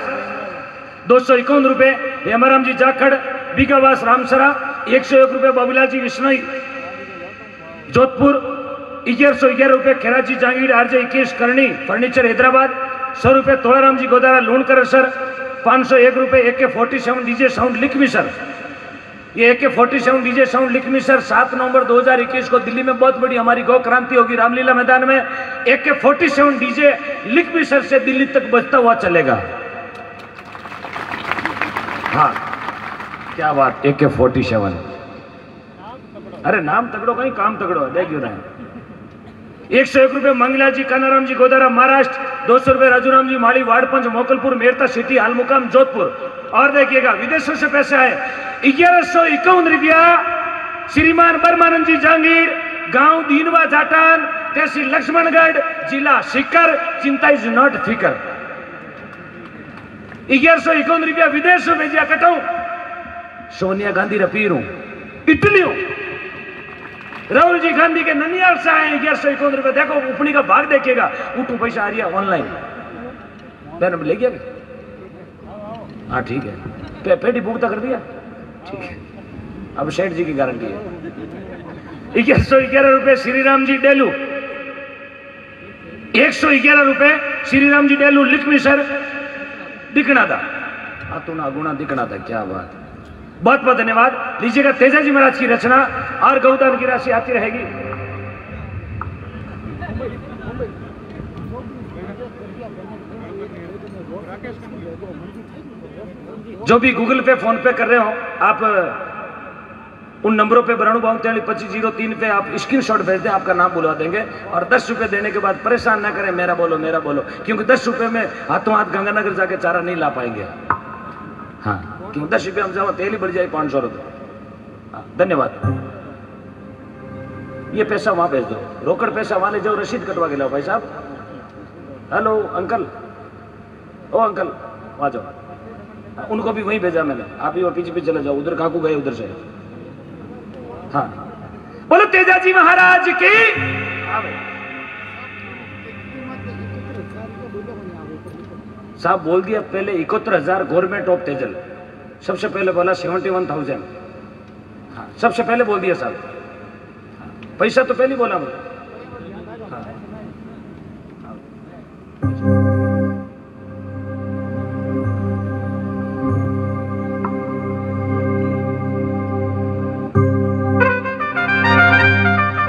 251 रुपए हेमाराम जी जाखड़ बीकावास रामसरा 101 रुपए बाबूलाल जी विश्नोई जोधपुर 1111 रुपए खेराजी जहांगीर RJ21 करनी फर्नीचर हैदराबाद 100 रुपए तोड़ाराम जी गोदारा लूणकर सर 501 रुपए AK47 डीजे साउंड लिखवी सर। ये AK47 डीजे साउंड लिखवी सर 7 नवंबर 2021 को दिल्ली में बहुत बड़ी हमारी गौ क्रांति होगी रामलीला मैदान में। AK47 डीजे लिखवी सर से दिल्ली तक बजता हुआ चलेगा। हाँ क्या बात AK47 अरे नाम तगड़ो कहीं काम तगड़ो देखियो ना। 101 रुपए मंगला जी कानाराम जी गोदारा महाराष्ट्र 200 रुपए राजूराम जी माली वाड़पंच मोकलपुर मेरता सिटी हालमुकाम जोधपुर। और देखिएगा विदेशों से पैसे आए 1151 रुपया श्रीमान बर्मानंद जी जहांगीर गांव दीनवा जाटान तहसील लक्ष्मणगढ़, जिला सीकर। चिंता इज नॉट फिकर। 1151 रुपया विदेश में भेजा कटाऊ। सोनिया गांधी रा पीर हूं, इटली हूं। राहुल जी गांधी के ननियाल से आए 1151 रुपया। देखो उपनी का भाग देखिएगा। उठू पैसा आ रहा ऑनलाइन। मैंने ले गया। हाँ ठीक है, पेटी भुगता कर दिया। ठीक है, अब सेठ जी की गारंटी है। 1111 रुपए श्री राम जी डेलू। 111 रुपए श्री राम जी डेलू लिखमी सर दिखना था। ना गुना दिखना था। क्या बात, बहुत बहुत धन्यवाद। लीजिएगा तेजा जी महाराज की रचना और गौदान की राशि आती रहेगी। जो भी गूगल पे फोन पे कर रहे हो आप उन नंबरों पे 92922503 पे आप स्क्रीनशॉट भेज दें, आपका नाम बुलवा देंगे। और 10 रुपए देने के बाद परेशान ना करें, मेरा बोलो मेरा बोलो, क्योंकि 10 रुपए में हाथों हाथ गंगानगर जाके चारा नहीं ला पाएंगे। हाँ, क्योंकि 10 रुपये हम जाओ तेल ही बढ़ जाए 500 रुपये। हाँ, धन्यवाद। ये पैसा वहां भेज दो, रोकड़ पैसा वहां ले जाओ, रसीद कटवा के लाओ भाई साहब। हेलो अंकल, ओ अंकल वहां जाओ। उनको भी वहीं भेजा मैंने, आप भी वो पीछे पीछे चले जाओ। उधर काकू गए उधर से। हाँ, बोलो तेजा जी महाराज की। साहब बोल दिया पहले 71,000 गवर्नमेंट ऑफ तेजल। सबसे पहले बोला 71,000। हाँ, सबसे पहले बोल दिया साहब। हाँ, पैसा तो पहले बोला मुझे। हाँ।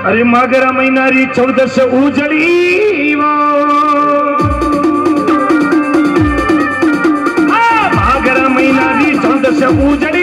अरे मागरा महीनारी 14 से उजड़ी वो, मागरा महीनारी 14 से उजड़ी